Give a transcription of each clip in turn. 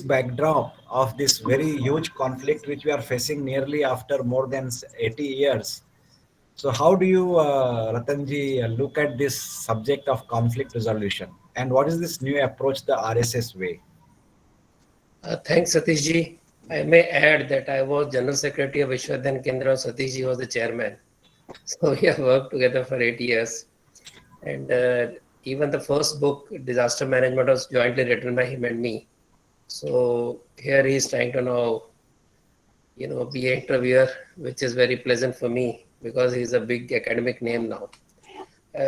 backdrop of this very huge conflict which we are facing nearly after more than 80 years. So, how do you, Ratanji, look at this subject of conflict resolution? And what is this new approach, the RSS way? Thanks, Satish ji. I may add that I was General Secretary of Vishwadhan Kendra. Satish ji was the chairman. So we have worked together for 8 years. And even the first book, Disaster Management, was jointly written by him and me. So here he is trying to now, be an interviewer, which is very pleasant for me because he's a big academic name now.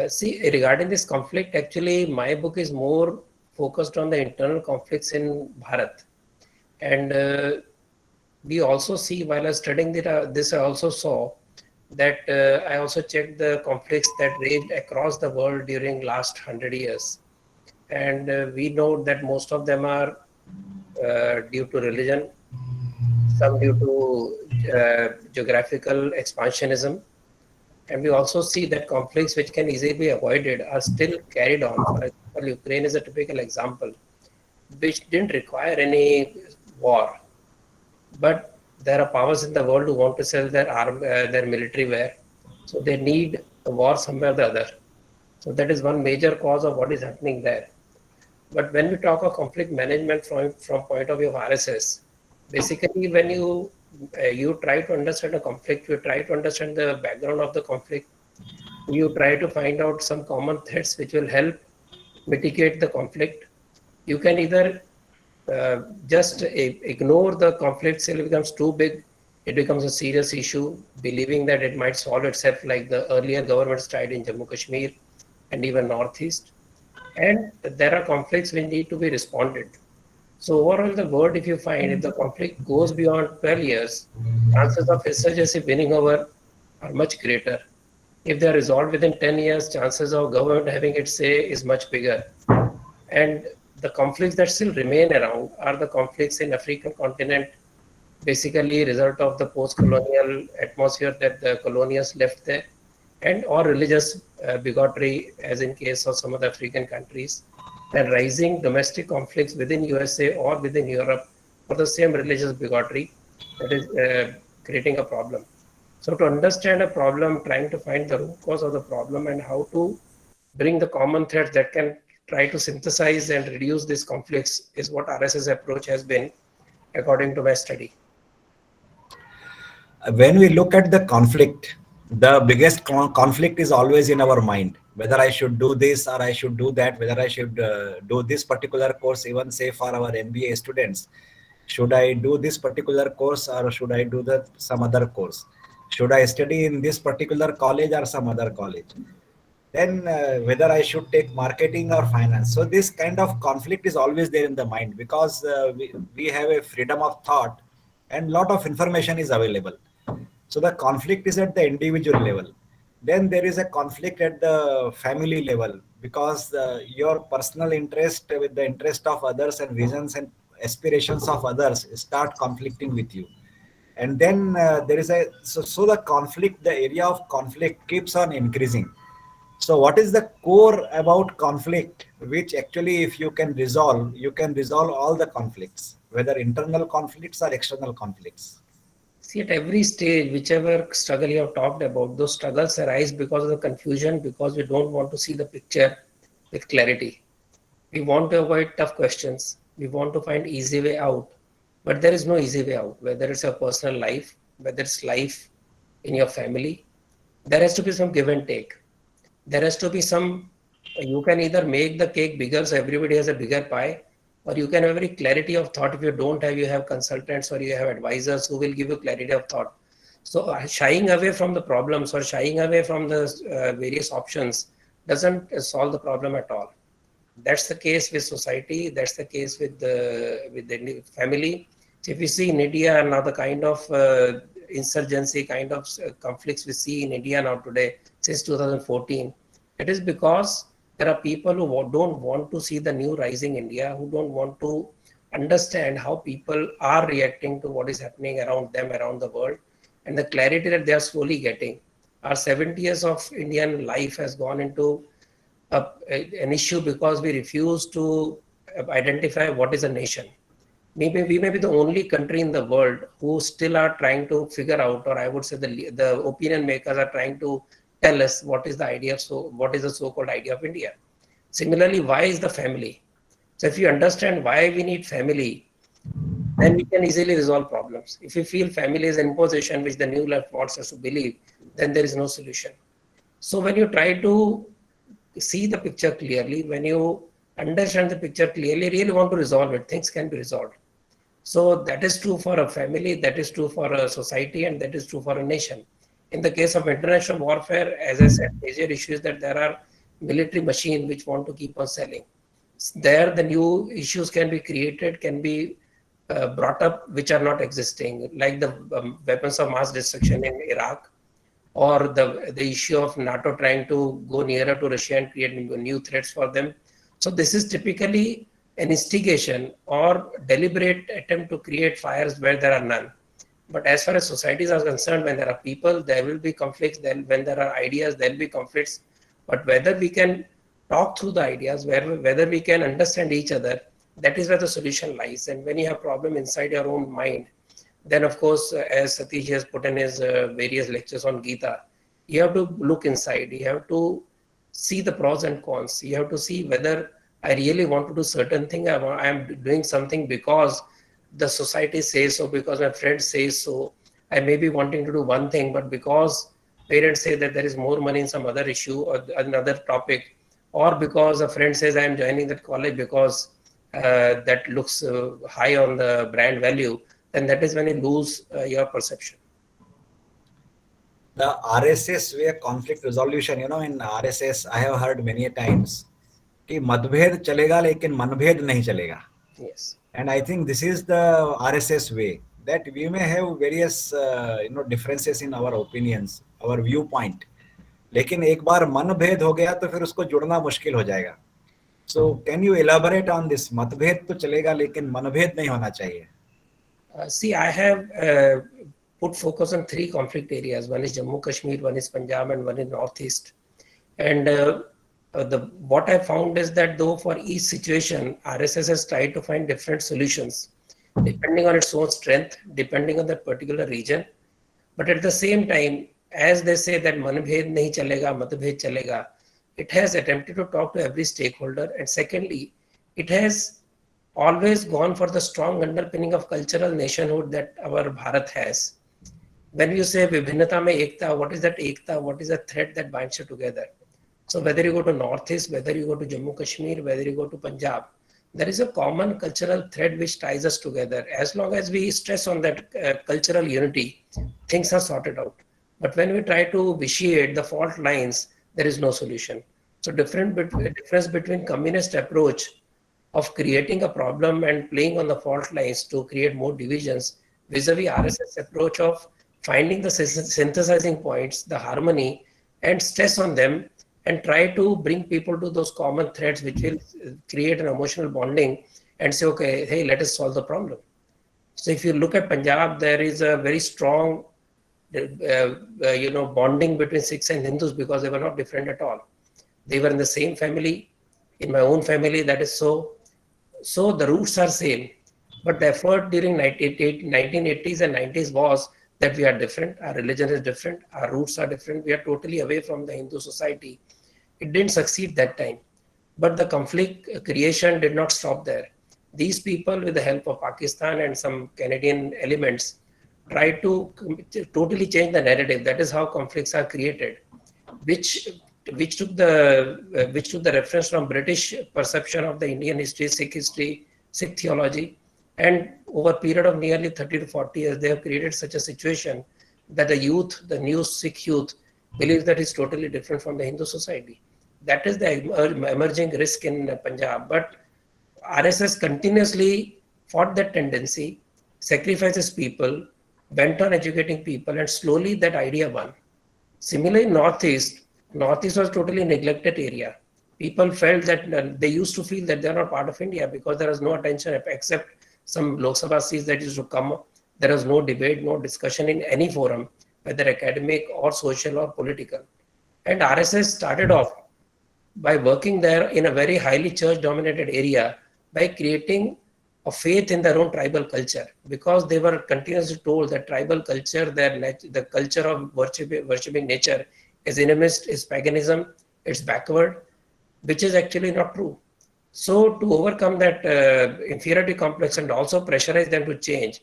See, regarding this conflict, actually, my book is more focused on the internal conflicts in Bharat. And we also see, while I was studying this, I also saw that I also checked the conflicts that raged across the world during last 100 years. And we know that most of them are due to religion, some due to geographical expansionism. And we also see that conflicts which can easily be avoided are still carried on. For example, Ukraine is a typical example, which didn't require any war. But there are powers in the world who want to sell their military wear. So they need a war somewhere or the other. So that is one major cause of what is happening there. But when we talk of conflict management from point of view of RSS, basically when you try to understand a conflict, you try to understand the background of the conflict, you try to find out some common threats which will help mitigate the conflict. You can either just ignore the conflict till it becomes too big, it becomes a serious issue, believing that it might solve itself like the earlier governments tried in Jammu Kashmir and even Northeast. And there are conflicts which need to be responded. So overall in the world, if you find if the conflict goes beyond 12 years, chances of insurgency winning over are much greater. If they are resolved within 10 years, chances of government having its say is much bigger. And the conflicts that still remain around are the conflicts in African continent, basically result of the post-colonial atmosphere that the colonials left there, and or religious bigotry, as in case of some of the African countries, and rising domestic conflicts within USA or within Europe for the same religious bigotry that is creating a problem. So to understand a problem, trying to find the root cause of the problem and how to bring the common threads that can try to synthesize and reduce these conflicts is what RSS approach has been, according to my study. When we look at the conflict, the biggest conflict is always in our mind, whether I should do this or I should do that, whether I should do this particular course, even say for our MBA students, should I do this particular course or should I do some other course, should I study in this particular college or some other college, then whether I should take marketing or finance. So this kind of conflict is always there in the mind because we have a freedom of thought and lot of information is available. So the conflict is at the individual level. Then there is a conflict at the family level because your personal interest with the interest of others and visions and aspirations of others start conflicting with you. And then there is so the conflict, the area of conflict keeps on increasing. So what is the core about conflict, which actually if you can resolve all the conflicts, whether internal conflicts or external conflicts? See, at every stage, whichever struggle you have talked about, those struggles arise because of the confusion, because we don't want to see the picture with clarity. We want to avoid tough questions. We want to find easy way out, but there is no easy way out. Whether it's your personal life, whether it's life in your family, there has to be some give and take. There has to be some, you can either make the cake bigger so everybody has a bigger pie, or you can have very clarity of thought. If you don't have, you have consultants or you have advisors who will give you clarity of thought. So shying away from the problems or shying away from the various options doesn't solve the problem at all. That's the case with society. That's the case with the family. So if you see in India now, the kind of insurgency, kind of conflicts we see in India now today since 2014, it is because there are people who don't want to see the new rising India, who don't want to understand how people are reacting to what is happening around them, around the world, and the clarity that they are slowly getting. Our 70 years of Indian life has gone into an issue because we refuse to identify what is a nation. we may be the only country in the world who still are trying to figure out, or I would say the opinion makers are trying to tell us what is the idea of what is the so-called idea of India. Similarly, why is the family? So if you understand why we need family, then we can easily resolve problems. If we feel family is an imposition which the new left wants us to believe, then there is no solution. So when you try to see the picture clearly, when you understand the picture clearly, really want to resolve it, things can be resolved. So that is true for a family, that is true for a society, and that is true for a nation. In the case of international warfare, as I said, major issue is that there are military machines which want to keep on selling. There, the new issues can be created, can be brought up, which are not existing, like the weapons of mass destruction in Iraq, or the issue of NATO trying to go nearer to Russia and create new threats for them. So this is typically an instigation or deliberate attempt to create fires where there are none. But as far as societies are concerned, when there are people, there will be conflicts. Then when there are ideas, there will be conflicts. But whether we can talk through the ideas, whether we can understand each other, that is where the solution lies. And when you have problem inside your own mind, then of course, as Satish has put in his various lectures on Gita, you have to look inside. You have to see the pros and cons. You have to see whether I really want to do certain thing. I am doing something because the society says so, because my friends say so. I may be wanting to do one thing, but because parents say that there is more money in some other issue or another topic, or because a friend says I am joining that college because that looks high on the brand value, then that is when you lose your perception. The RSS way conflict resolution, in RSS, I have heard many times कि मतभेद चलेगा लेकिन मनभेद नहीं चलेगा. Yes. And I think this is the RSS way, that we may have various differences in our opinions, our viewpoint, लेकिन एक बार मनभेद हो गया तो फिर उसको जुड़ना मुश्किल हो जाएगा. So can you elaborate on this? मतभेद तो चलेगा लेकिन मनभेद नहीं होना चाहिए. See, I have put focus on 3 conflict areas. One is Jammu Kashmir, one is Punjab, and one is Northeast. And what I found is that though for each situation, RSS has tried to find different solutions depending on its own strength, depending on that particular region. But at the same time, as they say that manbhed nahi chalega, matbhed chalega, it has attempted to talk to every stakeholder. And secondly, it has always gone for the strong underpinning of cultural nationhood that our Bharat has. When you say Vibhinnata mein ekta, what is that ekta? What is the thread that binds you together? So whether you go to Northeast, whether you go to Jammu Kashmir, whether you go to Punjab, there is a common cultural thread which ties us together. As long as we stress on that cultural unity, things are sorted out. But when we try to vitiate the fault lines, there is no solution. So difference between communist approach of creating a problem and playing on the fault lines to create more divisions vis-a-vis RSS approach of finding the synthesizing points, the harmony, and stress on them, and try to bring people to those common threads which will create an emotional bonding and say, okay, hey, let us solve the problem. So if you look at Punjab, there is a very strong bonding between Sikhs and Hindus because they were not different at all. They were in the same family. In my own family, that is so. So the roots are same. But the effort during 1980s and 90s was that we are different, our religion is different, our roots are different, we are totally away from the Hindu society. It didn't succeed that time. But the conflict creation did not stop there. These people, with the help of Pakistan and some Canadian elements, tried to totally change the narrative. That is how conflicts are created, which took the reference from British perception of the Indian history, Sikh theology, and over a period of nearly 30 to 40 years, they have created such a situation that the new Sikh youth, believes that it's totally different from the Hindu society. That is the emerging risk in Punjab. But RSS continuously fought that tendency, sacrifices people, went on educating people, and slowly that idea won. Similarly, Northeast was totally neglected area. People felt that they used to feel that they're not part of India because there was no attention except some Lok Sabha seats that used to come. There was no debate, no discussion in any forum, whether academic or social or political. And RSS started off by working there in a very highly church-dominated area by creating of faith in their own tribal culture, because they were continuously told that tribal culture, the culture of worshipping nature is animist, is paganism, it's backward, which is actually not true. So to overcome that inferiority complex and also pressurize them to change,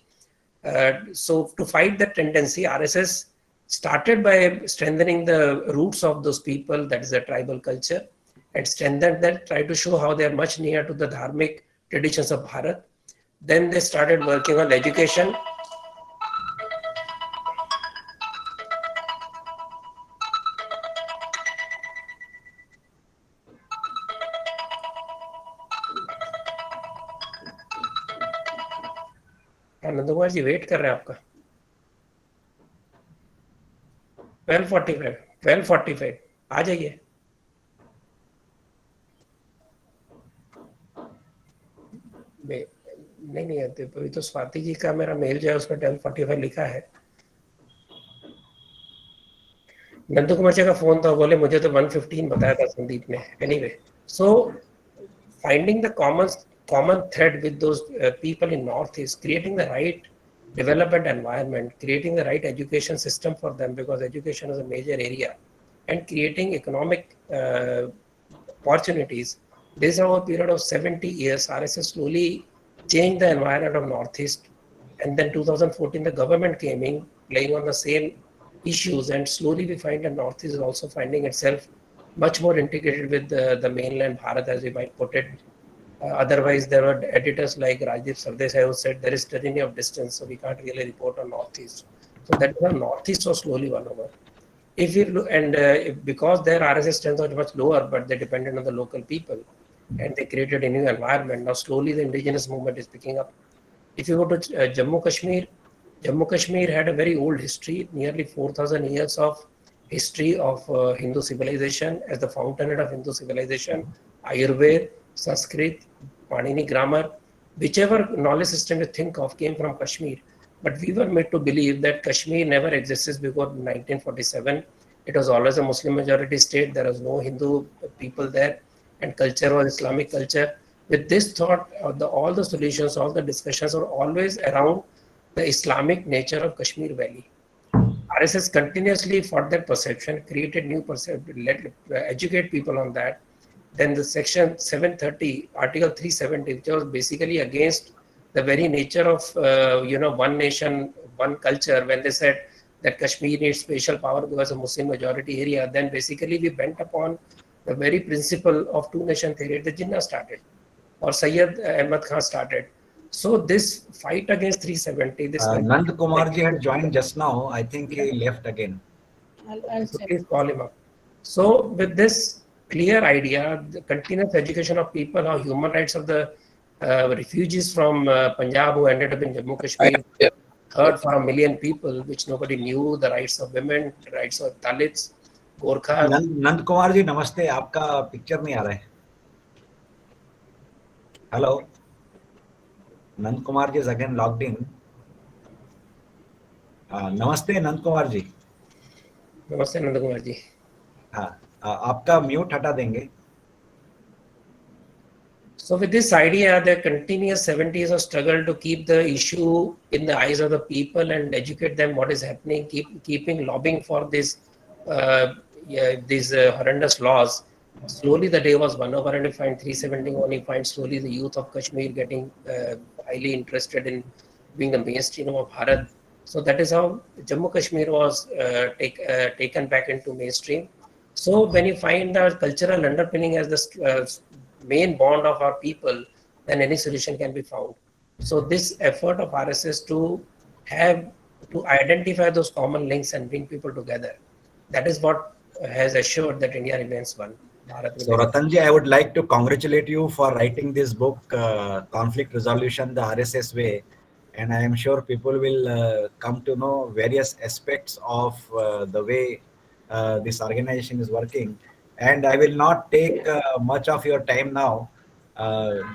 so to fight that tendency, RSS started by strengthening the roots of those people, that is the tribal culture, and strengthened that, try to show how they are much near to the dharmic traditions of Bharat. Then they started working on education. Nandkumar ji wait कर रहे हैं आपका 12:45 आ जाइए. नहीं अभी तो स्वाति जी का मेरा मेल जो है उसमें 12:45 लिखा है. नंदू कुमार जी का फोन था, बोले मुझे तो 1:15 बताया था संदीप ने. Anyway, so finding the common thread with those people in Northeast, creating the right development environment, creating the right education system for them, because education is a major area, and creating economic opportunities. This is over a period of 70 years. RSS slowly changed the environment of Northeast, and then 2014 the government came in, playing on the same issues, and slowly we find that Northeast is also finding itself much more integrated with the mainland Bharat, as we might put it. Otherwise, there were editors like Rajdeep Sardesai who said there is tyranny of distance, so we can't really report on Northeast. So that is why Northeast was slowly won over. If you look, and because their RSS strength was much lower, but they depended on the local people, and they created a new environment. Now slowly the indigenous movement is picking up. If you go to Jammu Kashmir had a very old history, nearly 4,000 years of history of Hindu civilization, as the fountainhead of Hindu civilization. Ayurveda, Sanskrit, Panini grammar, whichever knowledge system you think of came from Kashmir. But we were made to believe that Kashmir never existed before 1947. It was always a Muslim majority state. There was no Hindu people there, and culture was Islamic culture. With this thought, all the solutions, all the discussions were always around the Islamic nature of Kashmir Valley. RSS continuously fought that perception, created new perception, educate people on that. Then the section 730, article 370, which was basically against the very nature of one nation, one culture, when they said that Kashmir needs special power because of Muslim majority area, then basically we bent upon the very principle of two nation theory that Jinnah started, or Sayyid Ahmad Khan started. So this fight against 370, this Nandkumar ji had joined just now. I think he left again. So please call him up. So with this clear idea, the continuous education of people, how human rights of the refugees from Punjab who ended up in Jammu Kashmir, heard from 1 million people, which nobody knew, the rights of women, the rights of Dalits, Gorkhas. Nandkumar ji, namaste. आपका picture नहीं आ रहा है. Hello. Nandkumar ji is again logged in. नमस्ते नंदकुमार जी. नमस्ते नंदकुमार जी. हाँ, आपका mute हटा देंगे. So with this idea, the continuous 70 years of struggle to keep the issue in the eyes of the people and educate them what is happening, keeping lobbying for these horrendous laws. Slowly the day was won over, and we find 370 only find slowly the youth of Kashmir getting highly interested in being the mainstream of Bharat. So that is how Jammu Kashmir was taken back into mainstream. So when you find the cultural underpinning as the main bond of our people, then any solution can be found. So this effort of RSS to identify those common links and bring people together, that is what has assured that India remains one. So Ratanji, I would like to congratulate you for writing this book, Conflict Resolution, the RSS way. And I am sure people will come to know various aspects of the way this organization is working. And I will not take much of your time now.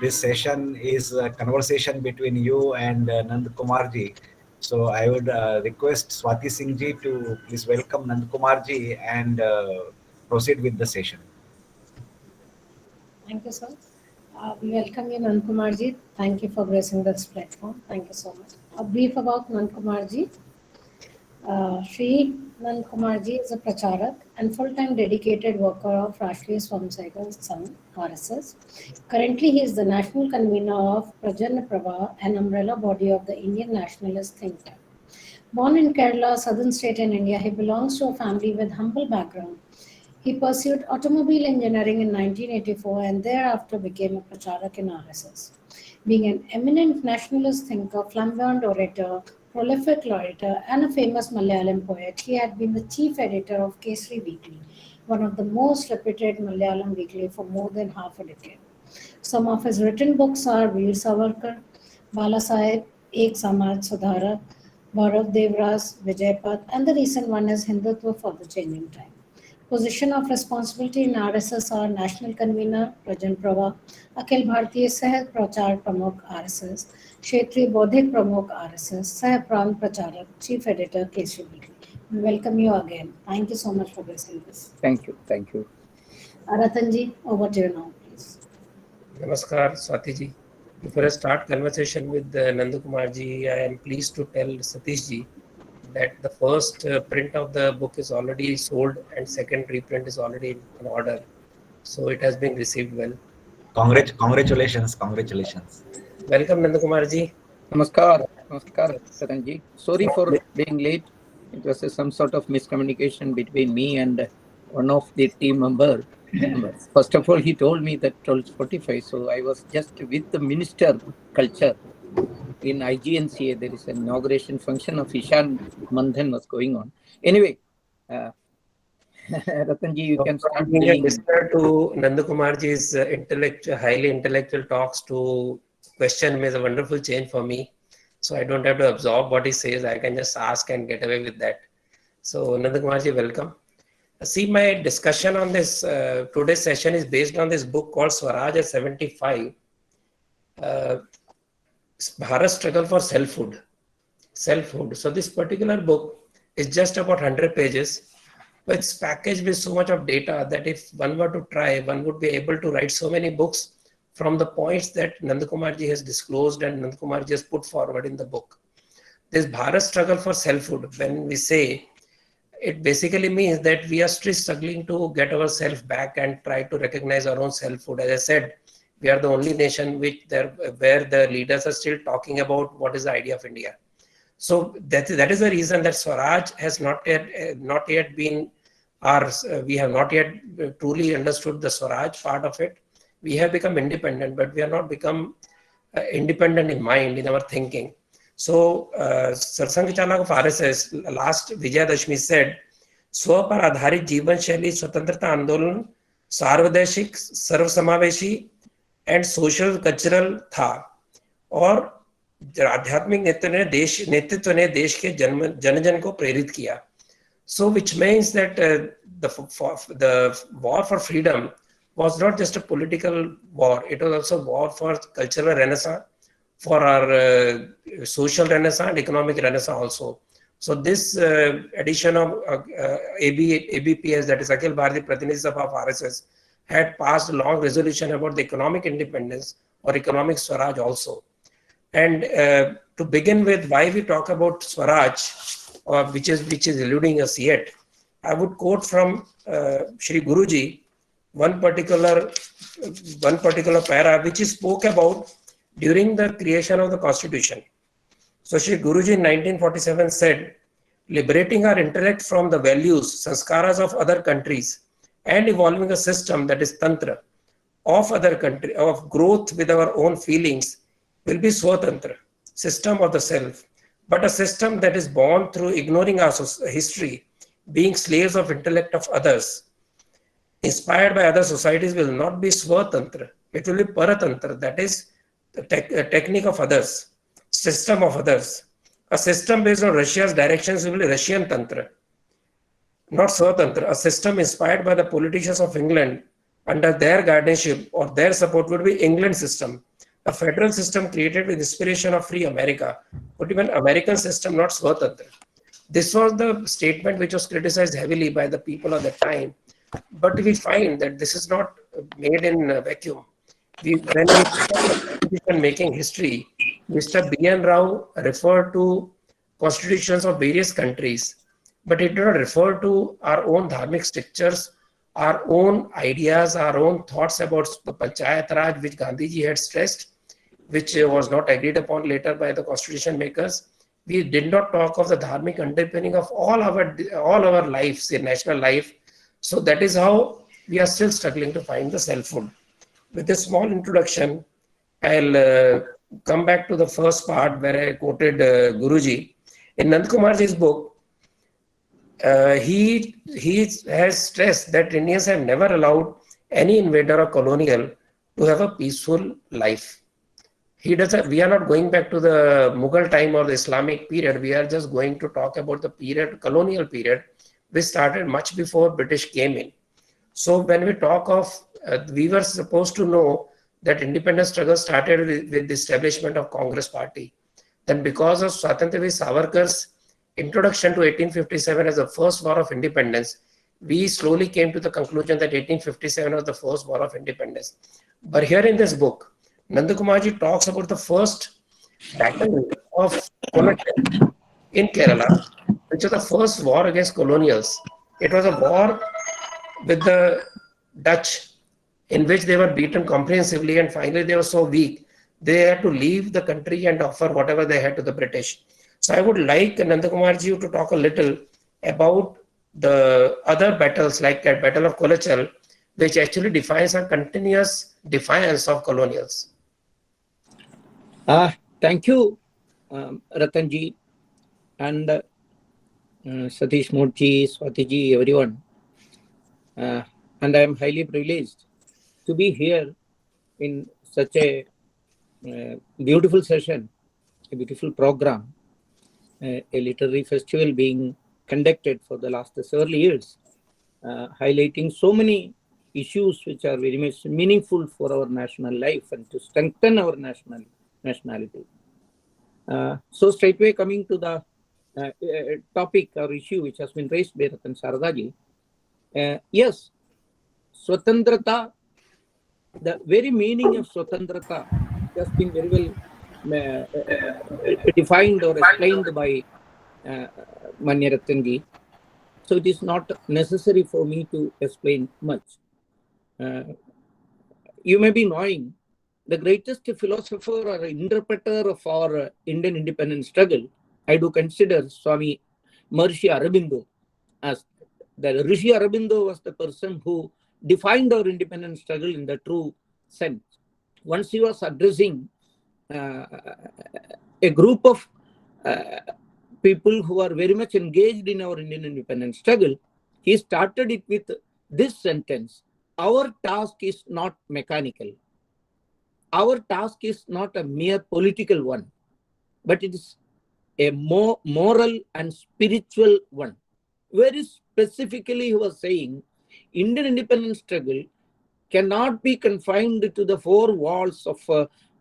This session is a conversation between you and Nandkumar ji. So I would request Swati Singh ji to please welcome Nandkumar ji and proceed with the session. Thank you, sir. We welcome you, Nandkumar ji. Thank you for gracing this platform. Thank you so much. A brief about Nandkumar ji. Shri Nandkumar ji is a pracharak and full-time dedicated worker of Rashtriya Swayamsevak Sangh, RSS. Currently, he is the national convener of Prajanna Prabha, an umbrella body of the Indian nationalist think tank. Born in Kerala, southern state in India, he belongs to a family with humble background. He pursued automobile engineering in 1984 and thereafter became a pracharak in RSS. Being an eminent nationalist thinker, flamboyant orator, prolific orator, and a famous Malayalam poet, he had been the chief editor of Kesari Weekly, one of the most reputed Malayalam weekly for more than half a decade. Some of his written books are Veer Savarkar, Balasaheb, Ek Samaj Sudharak, Bharat Devras, Vijaypat, and the recent one is Hindutva for the Changing Time. Position of responsibility in RSS are National Convener, Prajan Prabha, Akhil Bharatiya Sah Prachar Pramukh RSS, Kshetriya Bodhik Pramukh RSS, Sah Pran Pracharak, Chief Editor, Kesari Weekly. We welcome you again. Thank you so much for gracing this. Thank you. Thank you. Ratan ji, over to you now, please. Namaskar, Swati ji. Before I start conversation with Nandkumar ji, I am pleased to tell Satish ji that the first print of the book is already sold and second reprint is already in order. So it has been received well. Congratulations. Welcome, Nandkumar ji. Namaskar, Saranji. Sorry for being late. It was some sort of miscommunication between me and one of the team members. First of all, he told me that 12:45, so I was just with the minister culture in IGNCA. There is an inauguration function of Ishan Mandhan was going on. Anyway, Ratanji, you can start. Being a listener to Nandkumar ji's highly intellectual talks to question me is a wonderful change for me. So I don't have to absorb what he says. I can just ask and get away with that. So Nandkumar ji, welcome. See, my discussion on this today's session is based on this book called Swarajya 75. Bharat struggle for selfhood. So this particular book is just about 100 pages. But it's packaged with so much of data that if one were to try, one would be able to write so many books from the points that Nandkumar ji has disclosed and Nandkumar ji has put forward in the book. This Bharat struggle for selfhood, when we say, it basically means that we are still struggling to get ourselves back and try to recognize our own selfhood. As I said, we are the only nation where the leaders are still talking about what is the idea of India. So that is the reason that Swaraj has not yet been ours. We have not yet truly understood the Swaraj part of it. We have become independent, but we have not become independent in mind, in our thinking. So Sarsang Chalak of RSS last Vijayadashmi said, Swa par adharit Jeevan Shaili Swatantrata Andolan Sarvadeshik Sarvsamaveshi and social cultural था और आध्यात्मिक नेतृत्व ने देश के जन जन को प्रेरित किया. So which means that the war for freedom was not just a political war, it was also a war for cultural renaissance, for our social renaissance and economic renaissance also. So this edition of ABPS, that is Akhil Bharatiya Pratinidhi Sabha of RSS, had passed a long resolution about the economic independence or economic Swaraj also. And to begin with, why we talk about Swaraj, which is eluding us yet, I would quote from Shri Guruji one particular para which he spoke about during the creation of the Constitution. So Shri Guruji in 1947 said, liberating our intellect from the values, sanskaras of other countries and evolving a system that is tantra of other country, of growth with our own feelings will be swatantra, system of the self, but a system that is born through ignoring our history, being slaves of intellect of others, inspired by other societies will not be swatantra, it will be paratantra, that is the technique of others, system of others. A system based on Russia's directions will be Russian tantra, not swatantra. A system inspired by the politicians of England under their guardianship or their support would be England system. A federal system created with inspiration of free America would be an American system, not swatantra. This was the statement which was criticized heavily by the people of the time. But we find that this is not made in a vacuum. when we look at the constitution making history, Mr. B.N. Rao referred to constitutions of various countries, but it did not refer to our own dharmic strictures, our own ideas, our own thoughts about the Panchayat Raj, which Gandhiji had stressed, which was not agreed upon later by the constitution makers. We did not talk of the dharmic underpinning of all our lives, the national life. So that is how we are still struggling to find the selfhood. With this small introduction, I'll come back to the first part where I quoted Guruji. In Nandkumarji's book, he has stressed that Indians have never allowed any invader or colonial to have a peaceful life. We are not going back to the Mughal time or the Islamic period. We are just going to talk about the period, colonial period, which started much before British came in. So when we talk of, we were supposed to know that independence struggle started with the establishment of Congress Party. Then because of Swatantraveer Savarkar's introduction to 1857 as the first war of independence, we slowly came to the conclusion that 1857 was the first war of independence. But here in this book, Nandkumarji talks about the first battle of Kollam in Kerala, which was the first war against colonials. It was a war with the Dutch, in which they were beaten comprehensively, and finally they were so weak, they had to leave the country and offer whatever they had to the British. So I would like Nandkumarji to talk a little about the other battles like that Battle of Kolachal, which actually defines a continuous defiance of colonials. Thank you, Ratanji, and Satish Murthy, Swatiji, everyone. And I am highly privileged to be here in such a beautiful session, a beautiful program, a literary festival being conducted for the last several years, highlighting so many issues which are very much meaningful for our national life and to strengthen our nationality. So straightway coming to the topic or issue which has been raised by Ratan Sharda ji. Yes, Swatantrata, the very meaning of Swatantrata has been very well defined or explained by Manya Ratan ji. So it is not necessary for me to explain much. You may be knowing the greatest philosopher or interpreter of our Indian independence struggle, I do consider Swami Maharishi Aurobindo as the Rishi Aurobindo was the person who defined our independence struggle in the true sense. Once he was addressing a group of people who are very much engaged in our Indian independence struggle, he started it with this sentence: our task is not mechanical. Our task is not a mere political one, but it is a more moral and spiritual one. Very specifically, he was saying Indian independence struggle cannot be confined to the four walls of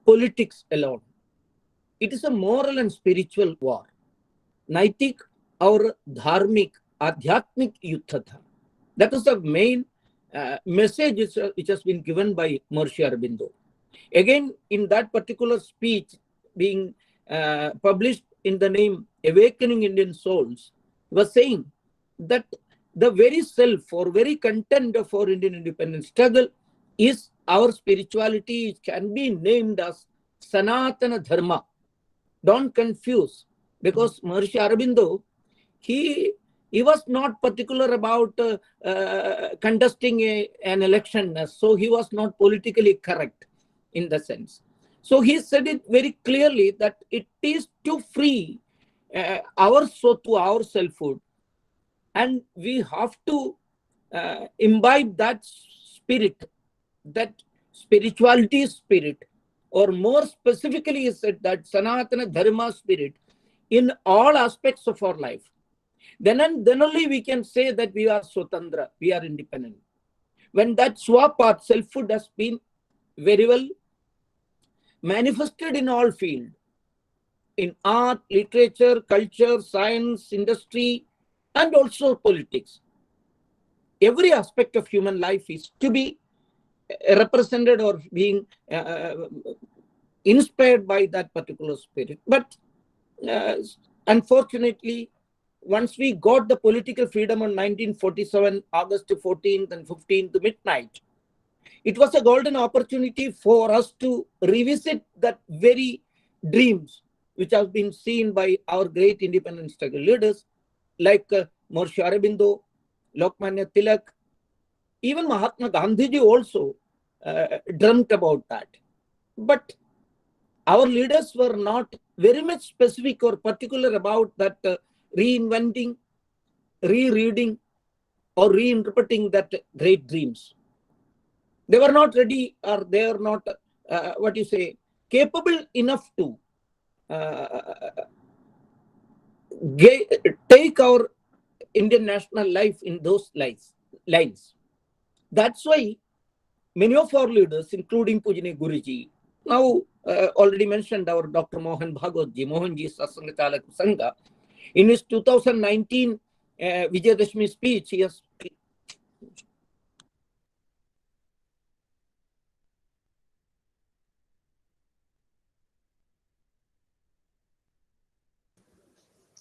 politics alone. It is a moral and spiritual war. Naitik or dharmik, adhyatmik yuddha. That is the main message which has been given by Maharishi Aurobindo. Again, in that particular speech being published in the name Awakening Indian Souls, he was saying that the very self or very content of our Indian independence struggle is our spirituality. It can be named as Sanatana Dharma. Don't confuse, because Maharishi Aurobindo, he was not particular about contesting an election, so he was not politically correct in the sense. So he said it very clearly that it is to free our soul to our selfhood, and we have to imbibe that spirit, that spirituality spirit, or more specifically he said that Sanatana Dharma spirit in all aspects of our life. Then only we can say that we are Swatantra, we are independent. When that Swapat, selfhood, has been very well manifested in all fields, in art, literature, culture, science, industry, and also politics. Every aspect of human life is to be represented or being inspired by that particular spirit. But unfortunately, once we got the political freedom on 1947, August 14th and 15th midnight, it was a golden opportunity for us to revisit that very dreams which have been seen by our great independence struggle leaders like Maharishi Aurobindo, Lokmanya Tilak, even Mahatma Gandhiji also dreamt about that. But our leaders were not very much specific or particular about that reinventing, rereading, or reinterpreting that great dreams. They were not ready, or they are not, capable enough to take our Indian national life in those lines. That's why many of our leaders, including Pujane Guruji, now already mentioned our Dr. Mohan Bhagwatji, Mohanji Satsanga Chalak Sangha, in his 2019 Vijayadashmi speech, he has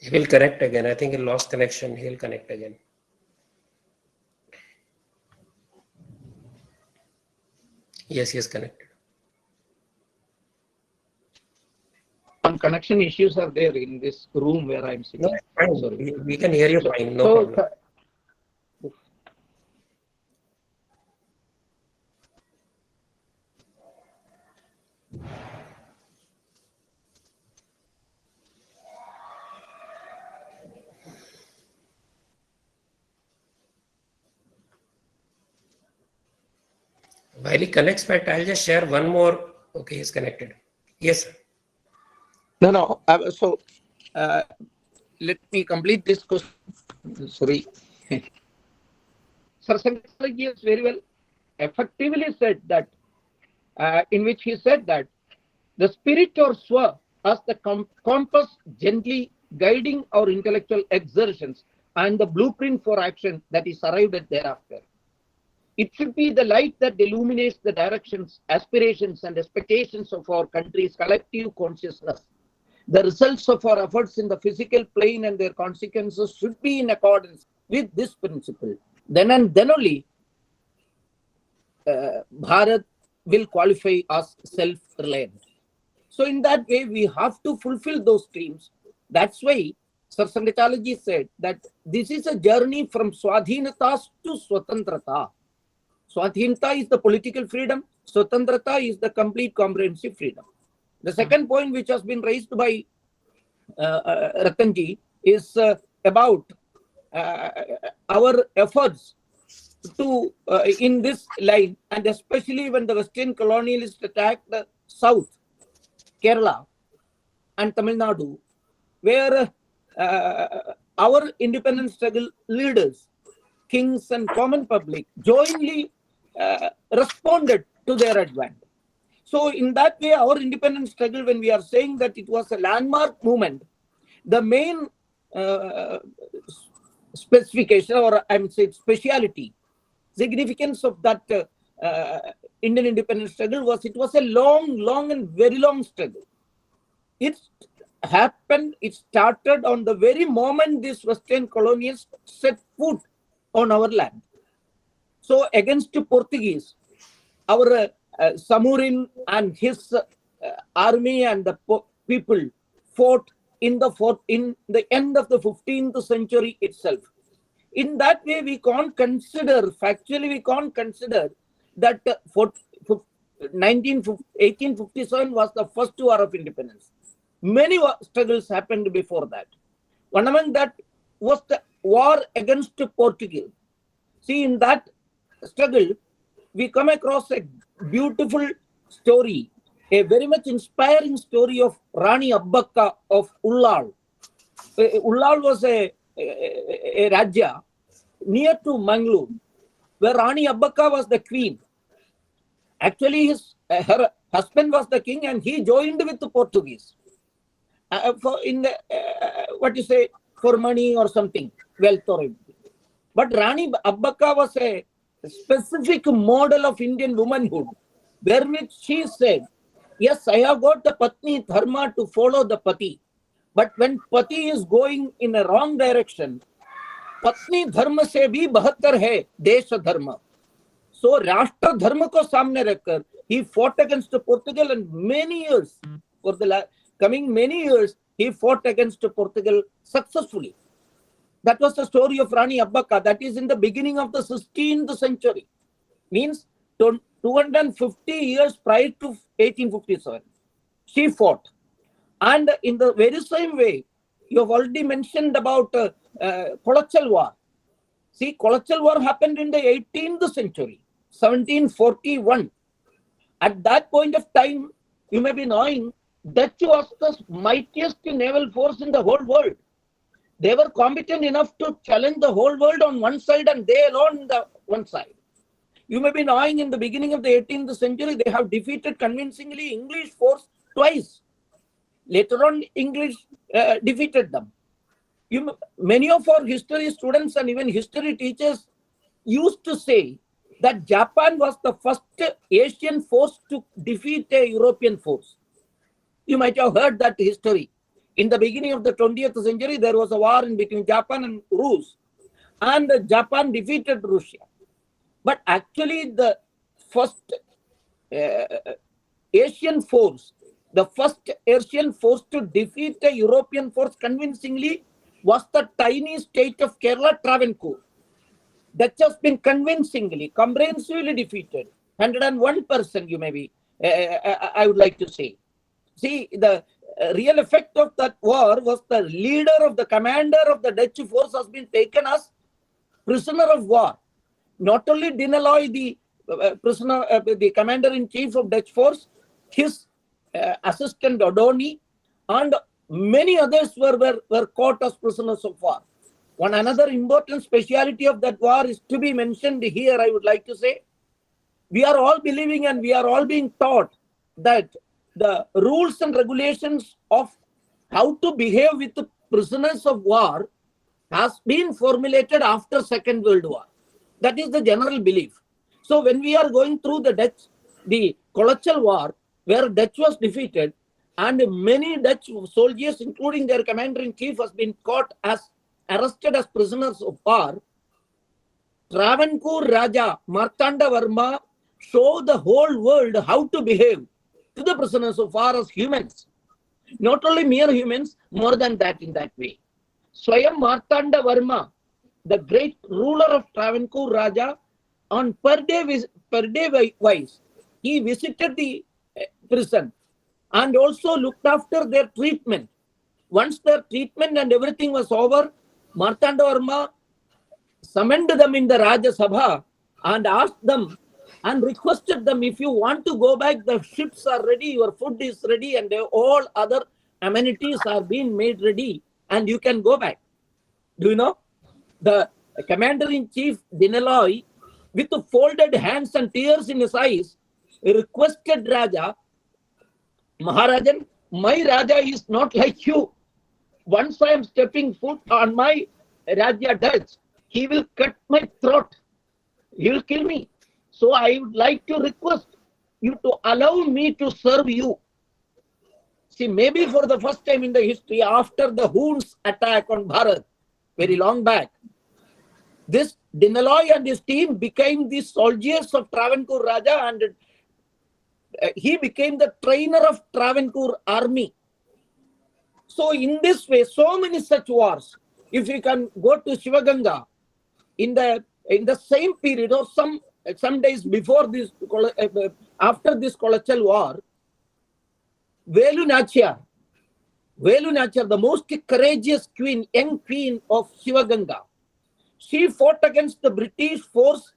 He will connect again. I think he lost connection. He'll connect again. Yes, he is connected. some connection issues are there in this room where I'm sitting. No, fine. Sorry. We can hear you fine. No problem. While he connects back, I'll just share one more. Okay, he's connected. Yes, sir. No. So let me complete this question. Sorry. Sir Sankaraji has very well effectively said that, in which he said that the spirit or swa as the compass gently guiding our intellectual exertions and the blueprint for action that is arrived at thereafter. It should be the light that illuminates the directions, aspirations, and expectations of our country's collective consciousness. The results of our efforts in the physical plane and their consequences should be in accordance with this principle. Then and then only Bharat will qualify as self-reliant. So in that way, we have to fulfill those dreams. That's why Sir Sankaraji said that this is a journey from Swadhinatas to Swatantrata. Swadhinata is the political freedom. Swatantrata is the complete comprehensive freedom. The second point which has been raised by Ratanji is about our efforts to in this line, and especially when the Western colonialists attacked the South, Kerala and Tamil Nadu, where our independence struggle leaders, kings and common public jointly responded to their advent. So in that way, our independence struggle, when we are saying that it was a landmark movement, the main specification, or I would say speciality, significance of that Indian independence struggle was it was a long and very long struggle. It happened, it started on the very moment these Western colonials set foot on our land. So against the Portuguese, our Samurin and his army and the people fought in the end of the 15th century itself. In that way, we can't consider, factually, we can't consider that 1857 was the first war of independence. Many struggles happened before that. One among that was the war against Portugal. See, in that struggle, we come across a beautiful story, a very much inspiring story of Rani Abbakka of Ullal. Ullal was a Rajya near to Mangalore, where Rani Abbakka was the queen. Actually, her husband was the king, and he joined with the Portuguese for money or something, wealth or anything. But Rani Abbakka was a specific model of Indian womanhood, wherewith she said, yes, I have got the Patni Dharma to follow the Pati. But when Pati is going in a wrong direction, Patni Dharma se bhi bahattar hai Desha Dharma. So Rashtra Dharma ko samne rakhkar, he fought against Portugal, and many years, for the coming many years, he fought against Portugal successfully. That was the story of Rani Abbaka. That is in the beginning of the 16th century. Means 250 years prior to 1857. She fought. And in the very same way, you have already mentioned about Kolachal War. See, Kolachal War happened in the 18th century, 1741. At that point of time, you may be knowing, Dutch was the mightiest naval force in the whole world. They were competent enough to challenge the whole world on one side, and they alone on the one side. You may be knowing, in the beginning of the 18th century, they have defeated convincingly English force twice. Later on, English defeated them. Many of our history students and even history teachers used to say that Japan was the first Asian force to defeat a European force. You might have heard that history. In the beginning of the 20th century, there was a war in between Japan and Rus, and Japan defeated Russia. But actually, the first Asian force, the first Asian force to defeat a European force convincingly was the tiny state of Kerala, Travancore. That has been convincingly, comprehensively defeated. 101%, you may be, I would like to say. See, the real effect of that war was the leader of the commander of the Dutch force has been taken as prisoner of war. Not only Dinaloy, the prisoner, the commander-in-chief of Dutch force, his assistant O'Donnell, and many others were caught as prisoners of war. One another important speciality of that war is to be mentioned here, I would like to say. We are all believing and we are all being taught that the rules and regulations of how to behave with the prisoners of war has been formulated after Second World War. That is the general belief. So when we are going through the Kolachal War, where Dutch was defeated, and many Dutch soldiers, including their commander-in-chief, has been arrested as prisoners of war, Travancore Raja Martanda Varma showed the whole world how to behave to the prisoners of war as humans. Not only mere humans, more than that in that way. Swayam Martanda Varma, the great ruler of Travancore Raja, on per day wise, he visited the prison and also looked after their treatment. Once their treatment and everything was over, Martanda Varma summoned them in the Raja Sabha and asked them and requested them, if you want to go back, the ships are ready, your food is ready, and all other amenities are being made ready, and you can go back. Do you know? The commander-in-chief Dinaloy, with folded hands and tears in his eyes, requested Raja, Maharajan, my Raja is not like you. Once I am stepping foot on my Raja Dutch, he will cut my throat. He will kill me. So I would like to request you to allow me to serve you. See, maybe for the first time in the history, after the Huns attack on Bharat, very long back, this Dinaloy and his team became the soldiers of Travancore Raja, and he became the trainer of Travancore army. So in this way, so many such wars. If you can go to Shivaganga, in the same period or some days before this, after this Kolachal War, Velu Nachiyar, the most courageous queen, young queen of Shivaganga, she fought against the British force.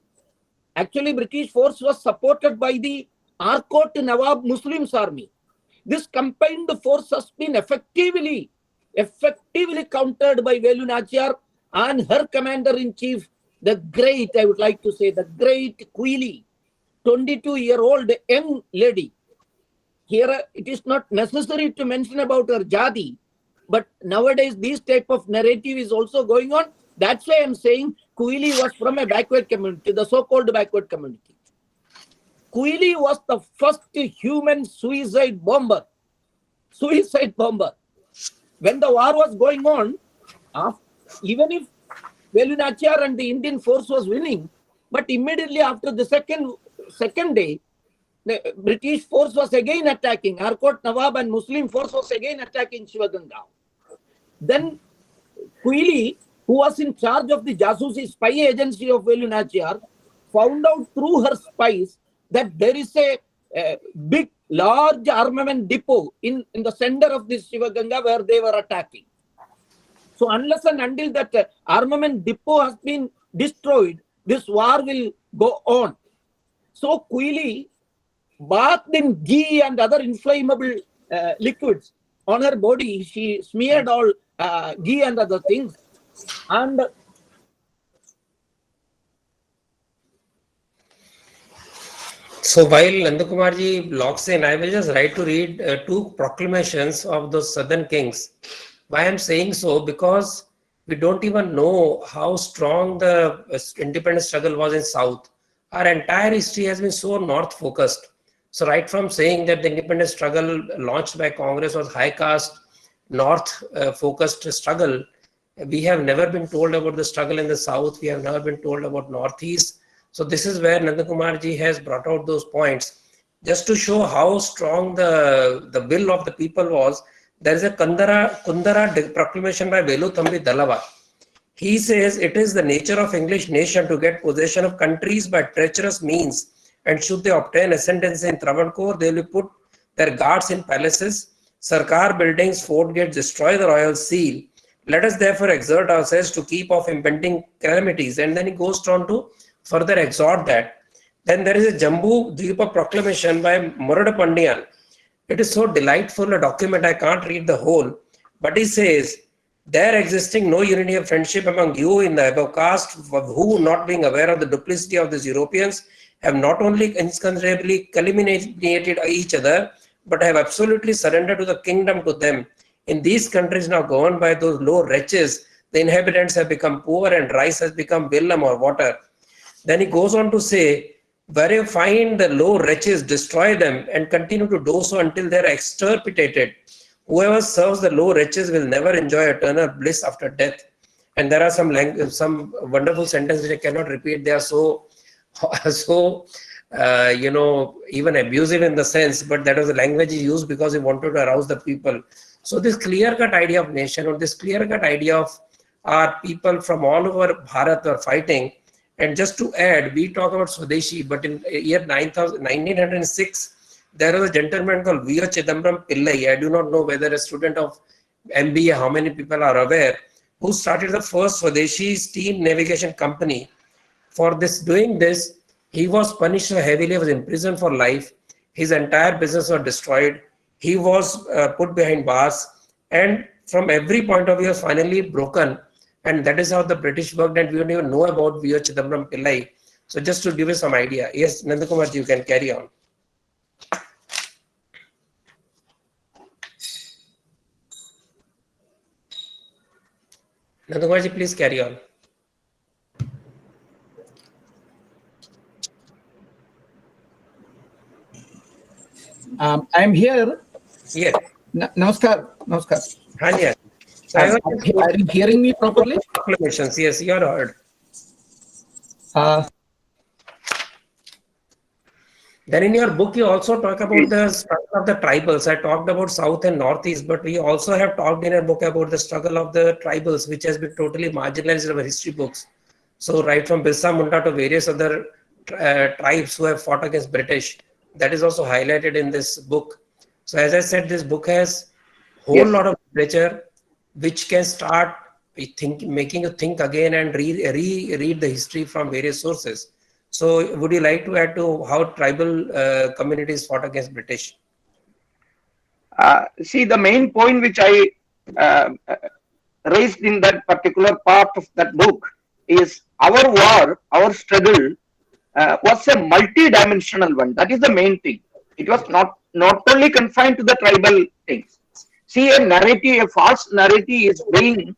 Actually, British force was supported by the Arcot Nawab Muslims army. This combined force has been effectively countered by Velu Nachiyar and her commander-in-chief, the great, I would like to say, the great Queely, 22-year-old young lady. Here, it is not necessary to mention about her jadi, but nowadays this type of narrative is also going on. That's why I'm saying Quilly was from a backward community, the so-called backward community. Quilly was the first human suicide bomber. When the war was going on, even if Velu Nachiyar and the Indian force was winning, but immediately after the second day, the British force was again attacking. Harcourt Nawab and Muslim force was again attacking Shivaganga. Then Quilly, who was in charge of the Jasusi spy agency of Velu Nachiyar, found out through her spies that there is a big, large armament depot in the center of this Shivaganga where they were attacking. So unless and until that armament depot has been destroyed, this war will go on. So Quilly, bathed in ghee and other inflammable liquids on her body, she smeared all ghee and other things. And so while Nandkumarji logs in, I will just write to read two proclamations of those southern kings. Why I'm saying so? Because we don't even know how strong the independence struggle was in South. Our entire history has been so North focused. So right from saying that the independence struggle launched by Congress was high caste, North focused struggle, we have never been told about the struggle in the South. We have never been told about Northeast. So this is where Nandkumarji has brought out those points. Just to show how strong the will of the people was, there is a Kundara proclamation by Velu Thambi Dalava. He says it is the nature of English nation to get possession of countries by treacherous means, and should they obtain ascendancy in Travancore, they will put their guards in palaces, Sarkar buildings, fort gates, destroy the royal seal. Let us therefore exert ourselves to keep off impending calamities. And then he goes on to further exhort that. Then there is a Jambu Dvipa proclamation by Murada Pandian. It is so delightful a document, I can't read the whole, but he says, there existing no unity of friendship among you in the above caste, who, not being aware of the duplicity of these Europeans, have not only inconsiderably calumniated each other, but have absolutely surrendered to the kingdom to them. In these countries now governed by those low wretches, the inhabitants have become poor and rice has become vellum or water. Then he goes on to say, where you find the low wretches, destroy them and continue to do so until they are extirpated. Whoever serves the low wretches will never enjoy eternal bliss after death. And there are some wonderful sentences which I cannot repeat. They are so even abusive in the sense, but that was the language he used because he wanted to arouse the people. So this clear-cut idea of nation, or this clear-cut idea of our people from all over Bharat are fighting. And just to add, we talk about Swadeshi, but in year 1906, there was a gentleman called V. Chidambaram Pillai. I do not know whether a student of MBA, how many people are aware, who started the first Swadeshi steam navigation company. For doing this, he was punished so heavily, he was imprisoned for life. His entire business was destroyed. He was put behind bars, and from every point of view was finally broken. And that is how the British worked, and we don't even know about V. Chidambaram Pillai. So just to give you some idea. Yes, Nandkumar, you can carry on. Nandkumar, please carry on. I'm here. Yes. Namaskar. Yes. So Are you hearing me properly? Proclamations. Yes, you are heard. Then in your book, you also talk about the struggle of the tribals. I talked about South and Northeast, but we also have talked in our book about the struggle of the tribals, which has been totally marginalized in our history books. So right from Birsa Munda to various other tribes who have fought against British, that is also highlighted in this book. So as I said, this book has a whole lot of literature which can start making you think again and read the history from various sources. So would you like to add to how tribal communities fought against British? See, the main point which I raised in that particular part of that book is our war, our struggle was a multi-dimensional one. That is the main thing. It was not only confined to the tribal things. See, a false narrative is being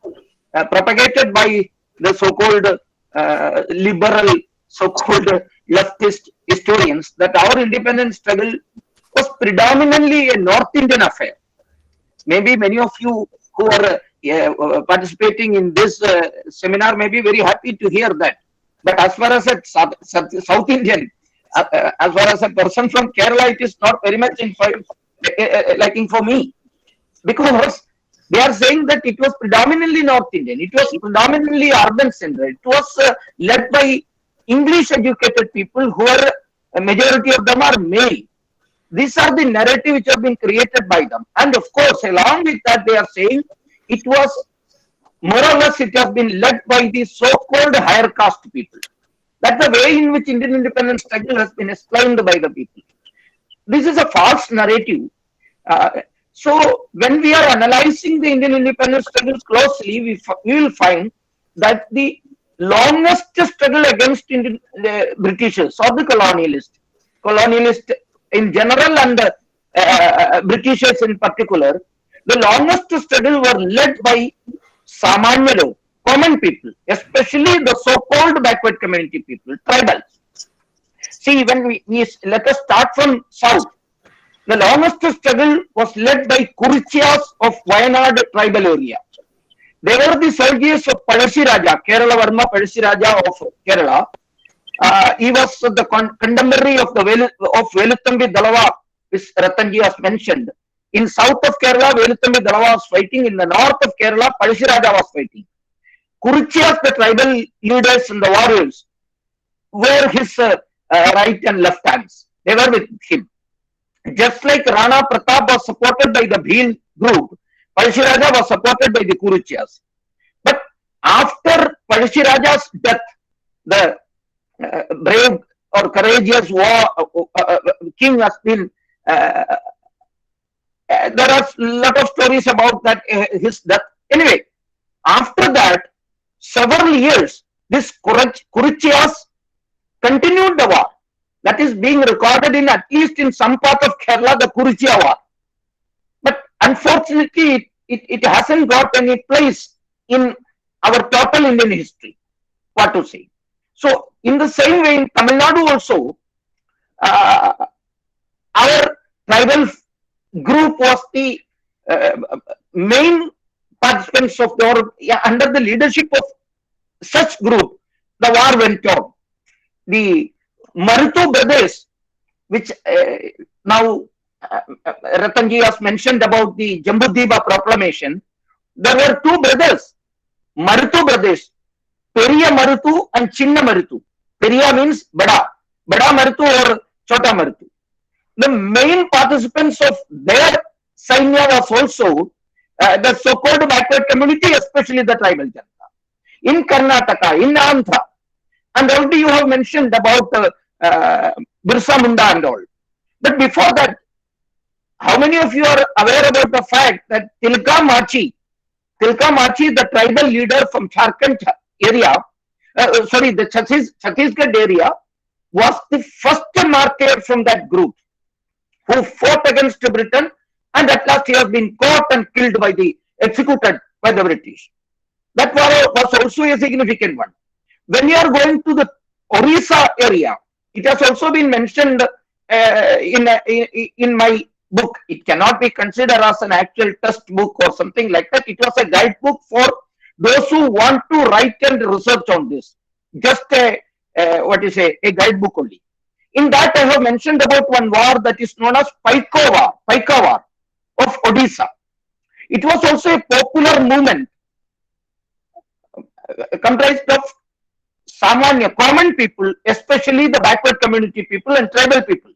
propagated by the so-called liberal, so-called leftist historians that our independence struggle was predominantly a North Indian affair. Maybe many of you who are participating in this seminar may be very happy to hear that. But as far as a South Indian, as far as a person from Kerala, it is not very much liking for me, because they are saying that it was predominantly North Indian, it was predominantly urban centered, it was led by English educated people who are, a majority of them are male. These are the narrative which have been created by them. And of course, along with that, they are saying it was more or less, it has been led by the so-called higher caste people. That's the way in which Indian independence struggle has been explained by the people. This is a false narrative. So when we are analyzing the Indian independence struggle closely, we will find that the longest struggle against the Britishers or the colonialists in general and Britishers in particular, the longest struggle were led by Samanyalo, common people, especially the so-called backward community people, tribals. See, when we let us start from south. The longest struggle was led by Kurichiyas of Wayanad tribal area. They were the soldiers of Palashiraja, Kerala Varma Palashiraja of Kerala. He was the contemporary of Veluthambi Dalava, which Ratanji has mentioned. In south of Kerala, Veluthambi Dalava was fighting. In the north of Kerala, Palashiraja was fighting. Kurichiyas, the tribal leaders and the warriors, were his right and left hands. They were with him. Just like Rana Pratap was supported by the Bhil group, Palashiraja was supported by the Kurichiyas. But after Palashiraja's death, the brave or courageous king has been, there are a lot of stories about that, his death. Anyway, after that, several years, this Kurichiyas continued the war. That is being recorded in, at least in some part of Kerala, the Kurichiya war. But unfortunately, it hasn't got any place in our total Indian history, what to say. So, in the same way, in Tamil Nadu also, our tribal group was the main participants of the war. Under the leadership of such group, the war went on. The Marutu brothers, which now Ratanji has mentioned about the Jambudvipa Proclamation, there were two brothers, Marutu brothers, Periya Marutu and Chinna Marutu. Periya means Bada Marutu or Chota Marutu. The main participants of their Sainya was also the so-called backward community, especially the tribal Janata. In Karnataka, in Andhra, and already you have mentioned about Birsa Munda and all. But before that, how many of you are aware about the fact that Tilka Machi, the tribal leader from Jharkhand area, the Chhattisgarh area, was the first martyr from that group who fought against Britain, and at last he has been caught and executed by the British. That was also a significant one. When you are going to the Orissa area, it has also been mentioned in my book. It cannot be considered as an actual test book or something like that. It was a guidebook for those who want to write and research on this. Just a guidebook only. In that, I have mentioned about one war that is known as Paika War of Odisha. It was also a popular movement comprised of Samanya, common people, especially the backward community people and tribal people.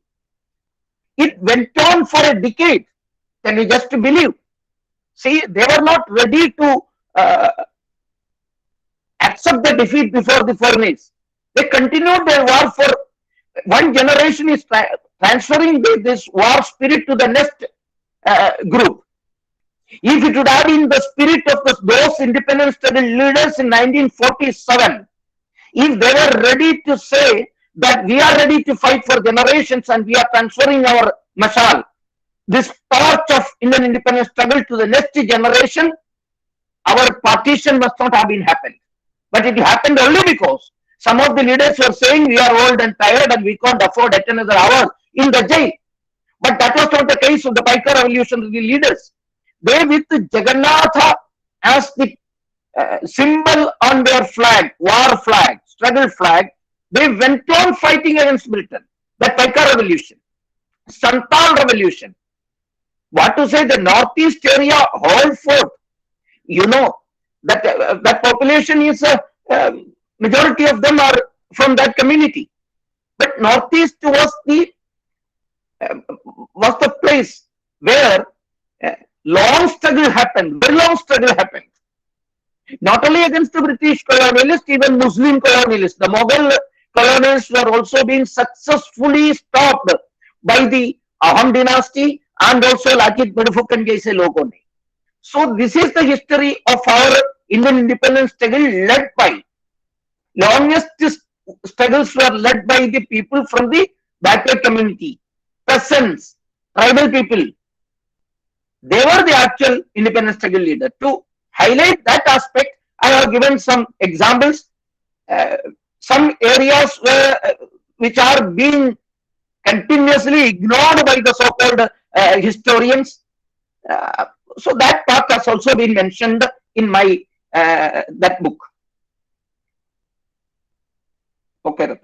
It went on for a decade. Can you just believe? See, they were not ready to accept the defeat before the foreigners. They continued their war for one generation, is transferring this war spirit to the next group. If it would have been the spirit of those independence struggle leaders in 1947, if they were ready to say that we are ready to fight for generations and we are transferring our mashal, this torch of Indian independence struggle to the next generation, our partition must not have been happened. But it happened only because some of the leaders were saying we are old and tired and we can't afford yet another hour in the jail. But that was not the case of the Paika revolutionary leaders. They, with Jagannatha as the symbol on their flag, war flag, struggle flag, they went on fighting against Britain. The Paika revolution, Santal revolution. What to say, the northeast area, whole fort, you know, that population is majority of them are from that community. But northeast was the place where long struggle happened, very long struggle happened. Not only against the British colonialists, even Muslim colonialists. The Mughal colonialists were also being successfully stopped by the Ahom dynasty and also Lachit Borphukan jaise logon ne. So this is the history of our Indian independence struggle led by, longest struggles were led by the people from the backward community, peasants, tribal people. They were the actual independence struggle leader. To highlight that aspect, I have given some examples, some areas which are being continuously ignored by the so-called historians. So that part has also been mentioned in my that book. Okay.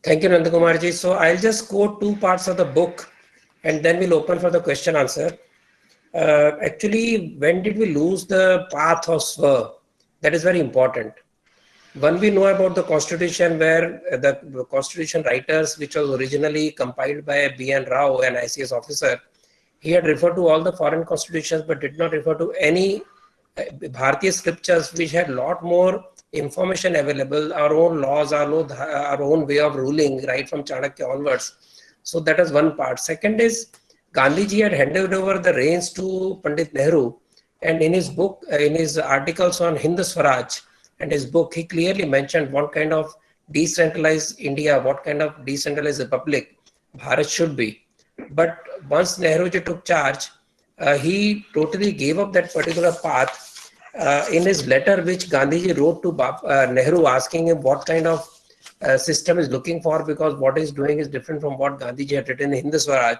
Thank you, Nandkumar ji. So I'll just quote two parts of the book and then we'll open for the question answer. Actually, when did we lose the path of Swa? That is very important. One, we know about the constitution where the constitution writers, which was originally compiled by B.N. Rao, an ICS officer, he had referred to all the foreign constitutions but did not refer to any Bharatiya scriptures which had a lot more information available, our own laws, our own way of ruling right from Chanakya onwards. So that is one part. Second is Gandhiji had handed over the reins to Pandit Nehru, and in his book, in his articles on Hind Swaraj and his book, he clearly mentioned what kind of decentralized India, what kind of decentralized republic Bharat should be. But once Nehruji took charge, he totally gave up that particular path. In his letter which Gandhiji wrote to Nehru asking him what kind of system is looking for, because what he's doing is different from what Gandhiji had written in Hind Swaraj.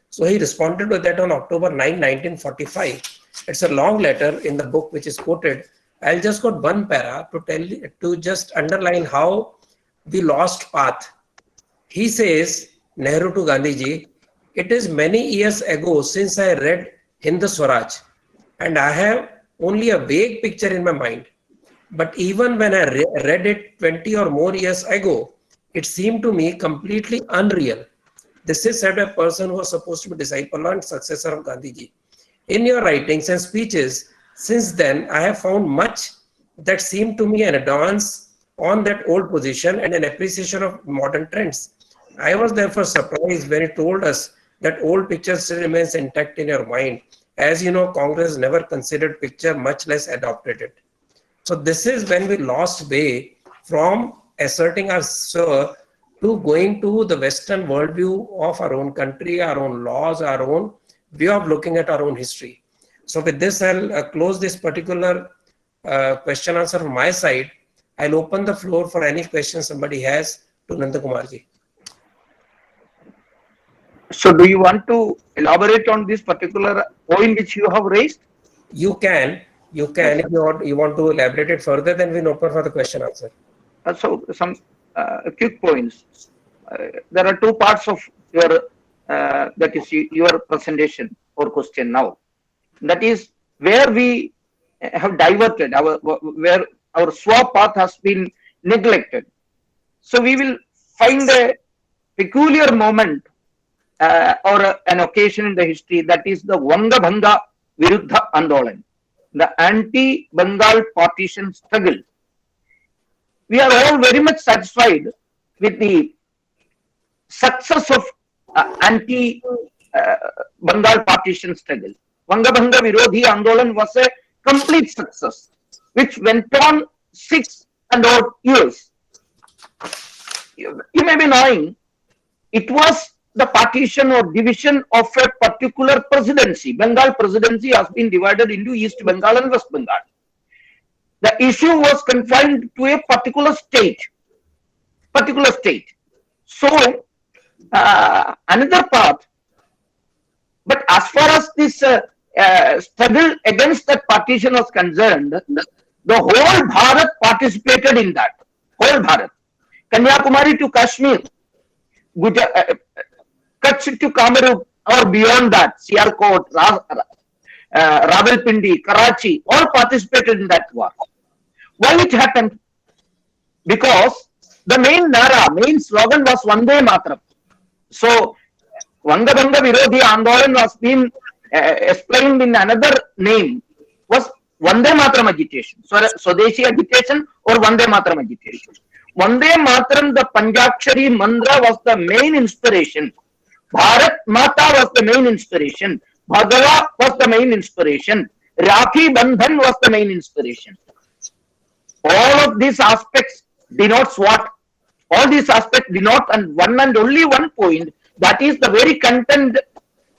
So he responded to that on October 9, 1945. It's a long letter in the book which is quoted. I'll just quote one para to just underline how we lost path. He says, Nehru to Gandhiji, it is many years ago since I read Hind Swaraj, and I have only a vague picture in my mind. But even when I read it 20 or more years ago, it seemed to me completely unreal. This is said by a person who was supposed to be disciple and successor of Gandhiji. In your writings and speeches, since then, I have found much that seemed to me an advance on that old position and an appreciation of modern trends. I was therefore surprised when he told us that old picture still remains intact in your mind. As you know, Congress never considered picture, much less adopted it. So this is when we lost way from asserting our Swa to going to the Western worldview of our own country, our own laws, our own way of looking at our own history. So with this, I'll close this particular question answer from my side. I'll open the floor for any questions somebody has to Nandkumar ji. So do you want to elaborate on this particular point which you have raised? You can. If you want to elaborate it further, then we'll open for the question answer. So some quick points. There are two parts of your that is your presentation or question now. That is where we have diverted where our Swa path has been neglected. So we will find a peculiar moment or an occasion in the history, that is the Vanga Bhanga Viruddha Andolan, the anti-Bengal partition struggle. We are all very much satisfied with the success of anti-Bengal partition struggle. Vanga Bhanga Virodhi Andolan was a complete success, which went on 6 and odd years. You may be knowing, it was the partition or division of a particular presidency. Bengal presidency has been divided into East Bengal and West Bengal. the issue was confined to a particular state. So another part, but as far as this struggle against that partition was concerned, the whole Bharat participated in that. Whole Bharat, Kanyakumari to Kashmir, Kutch to Kamrup, or beyond that, Sialkot, Rawalpindi, Karachi, all participated in that war. Why it happened? Because the main slogan was Vande Mataram. So, Vangabanga Virodhi Andolan was being explained in another name, was Vande Mataram agitation. So, Swadeshi agitation or Vande Mataram agitation. Vande Mataram, the Panjakshari mantra, was the main inspiration. Bharat Mata was the main inspiration. Bhagava was the main inspiration. Rakhi Bandhan was the main inspiration. All of these aspects denotes what? All these aspects denote and one and only one point, that is the very content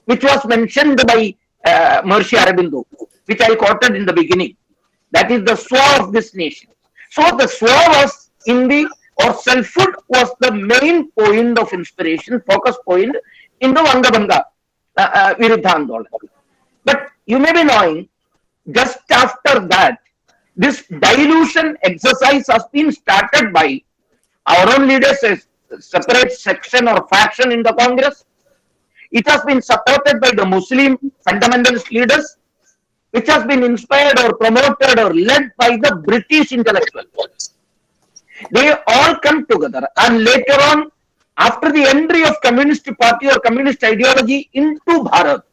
which was mentioned by Maharishi Aurobindo, which I quoted in the beginning. That is the swa of this nation. So the swa was in the, or selfhood was the main point of inspiration, focus point in the Vangabanga Viruddha Andolan. But you may be knowing, just after that, this dilution exercise has been started by our own leaders, a separate section or faction in the Congress. It has been supported by the Muslim fundamentalist leaders, which has been inspired or promoted or led by the British intellectuals. They all come together, and later on, after the entry of Communist Party or Communist ideology into Bharat,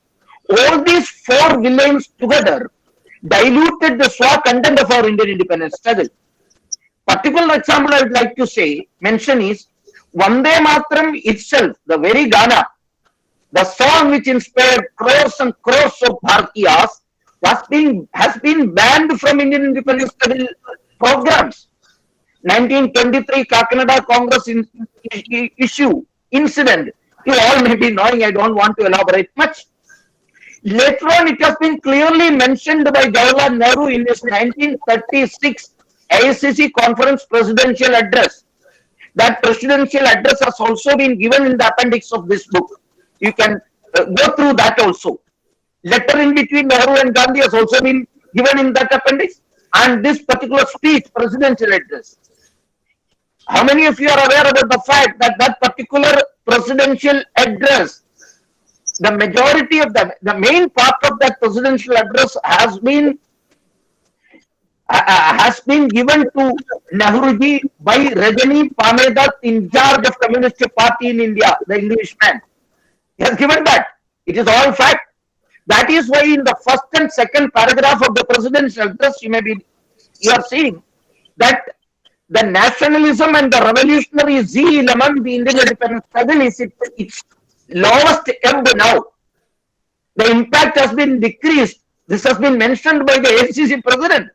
all these four villains together diluted the swa content of our Indian independence struggle. Particular example I would like to mention is Vande Mataram itself, the very Gana, the song which inspired crores and crores of Bharatiyas, has been banned from Indian independence struggle programs. 1923 Kakinada Congress issue, incident, you all may be knowing, I don't want to elaborate much. Later on, it has been clearly mentioned by Jawaharlal Nehru in his 1936 ICC conference presidential address. That presidential address has also been given in the appendix of this book. You can go through that also. Letter in between Nehru and Gandhi has also been given in that appendix, and this particular speech, presidential address. How many of you are aware about the fact that that particular presidential address, the majority of the main part of that presidential address has been given to Nehruji by Rajani Pamedat, in charge of Communist Party in India, the Englishman. He has given that. It is all fact. That is why in the first and second paragraph of the presidential address, you are seeing that the nationalism and the revolutionary zeal among the Indian independence struggle is its lowest ebb now. The impact has been decreased. This has been mentioned by the ACC president.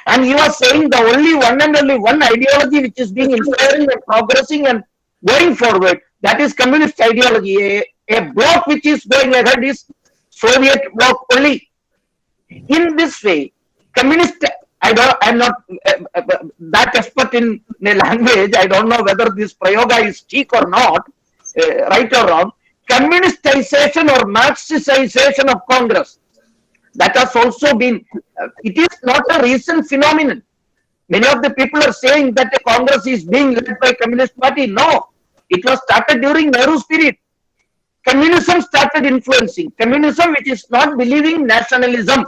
And he was saying the only one ideology which is being inspiring and progressing and going forward, that is communist ideology. A bloc which is going ahead is Soviet bloc only. In this way, communist, I'm not that expert in language. I don't know whether this prayoga is cheek or not, right or wrong. Communistization or Marxicization of Congress, that has also been, it is not a recent phenomenon. Many of the people are saying that the Congress is being led by Communist Party. No, it was started during Nehru's period. Communism started influencing. Communism, which is not believing nationalism,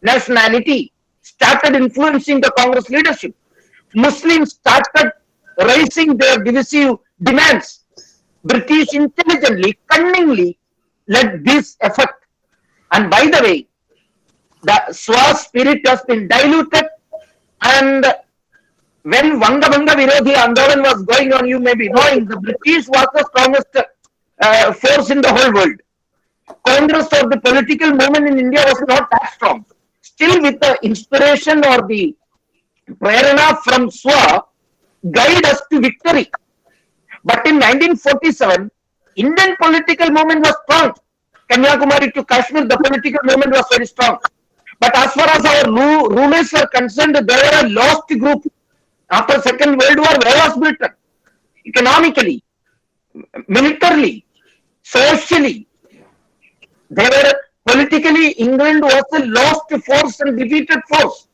nationality, started influencing the Congress leadership. Muslims started raising their divisive demands. British intelligently, cunningly led this effort. And by the way, the Swa spirit has been diluted, and when Vangabanga Virodhi Andolan was going on, you may be knowing, the British was the strongest force in the whole world. Congress or the political movement in India was not that strong. Still, with the inspiration or the prerana from Swa, guide us to victory. But in 1947, Indian political movement was strong. Kanyakumari to Kashmir, the political movement was very strong. But as far as our rulers are concerned, they were a lost group. After Second World War, where was Britain? Economically, militarily, socially. They were politically, England was a lost force and defeated force.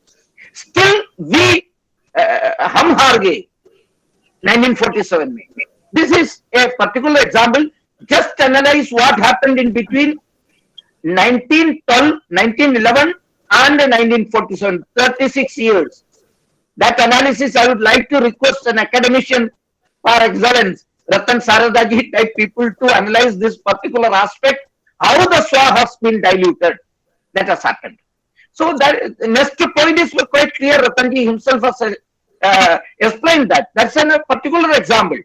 Still, we hum har gaye 1947 mein. This is a particular example. Just analyze what happened in between 1912, 1911 and 1947, 36 years. That analysis I would like to request an academician par excellence, Ratan Sharda ji type people to analyze this particular aspect, how the Swa has been diluted. That has happened. So that next point is quite clear. Ratan ji himself has explained that. That's a particular example.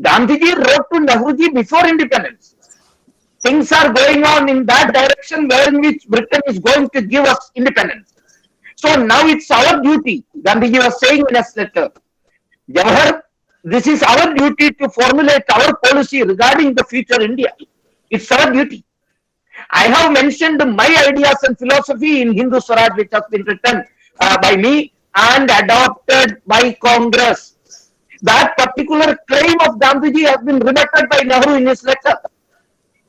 Gandhiji wrote to Nehruji before independence. Things are going on in that direction wherein which Britain is going to give us independence. So now it's our duty, Gandhiji was saying in his letter, Jawahar, this is our duty to formulate our policy regarding the future India. It's our duty. I have mentioned my ideas and philosophy in Hindu Swaraj, which has been written by me and adopted by Congress. That particular claim of Gandhiji has been rebutted by Nehru in his letter.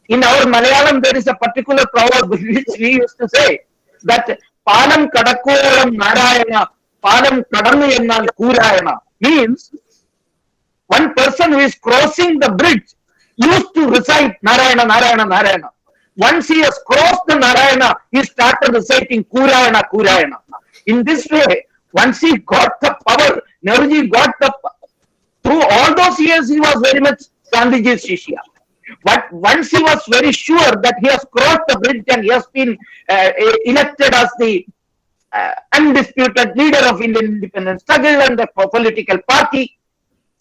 In our Malayalam, there is a particular proverb which we used to say that Panam Kadakolam Narayana, Panam Kadanu Ennal Kurayana means one person who is crossing the bridge used to recite Narayana, Narayana, Narayana. Once he has crossed the Narayana, he started reciting Kurayana, Kurayana. In this way, once he got the power, Nehruji got the through all those years, he was very much Gandhiji's Shishya. But once he was very sure that he has crossed the bridge and he has been elected as the undisputed leader of Indian independence struggle and the political party,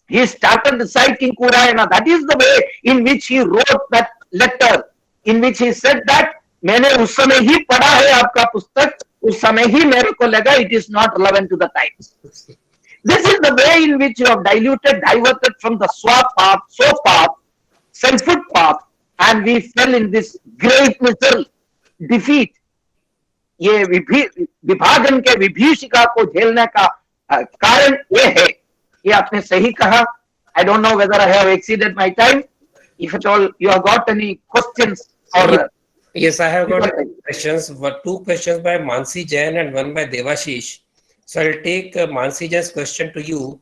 he started reciting Kurayana. That is the way in which he wrote that letter, in which he said that मैंने उस समय ही पढ़ा है आपका पुस्तक, उस समय ही मेरे को लगा it is not relevant to the times. This is the way in which you have diluted, diverted from the Swa path, So path, Selfhood path, and we fell in this great misery, defeat. ये विभाजन के विभीषिका को झेलने का कारण ये है. ये आपने सही कहा. I don't know whether I have exceeded my time. If at all you have got any questions or yes, I have got questions. Two questions by Mansi Jain and one by Devashish. So I'll take Mansi Jain's question to you.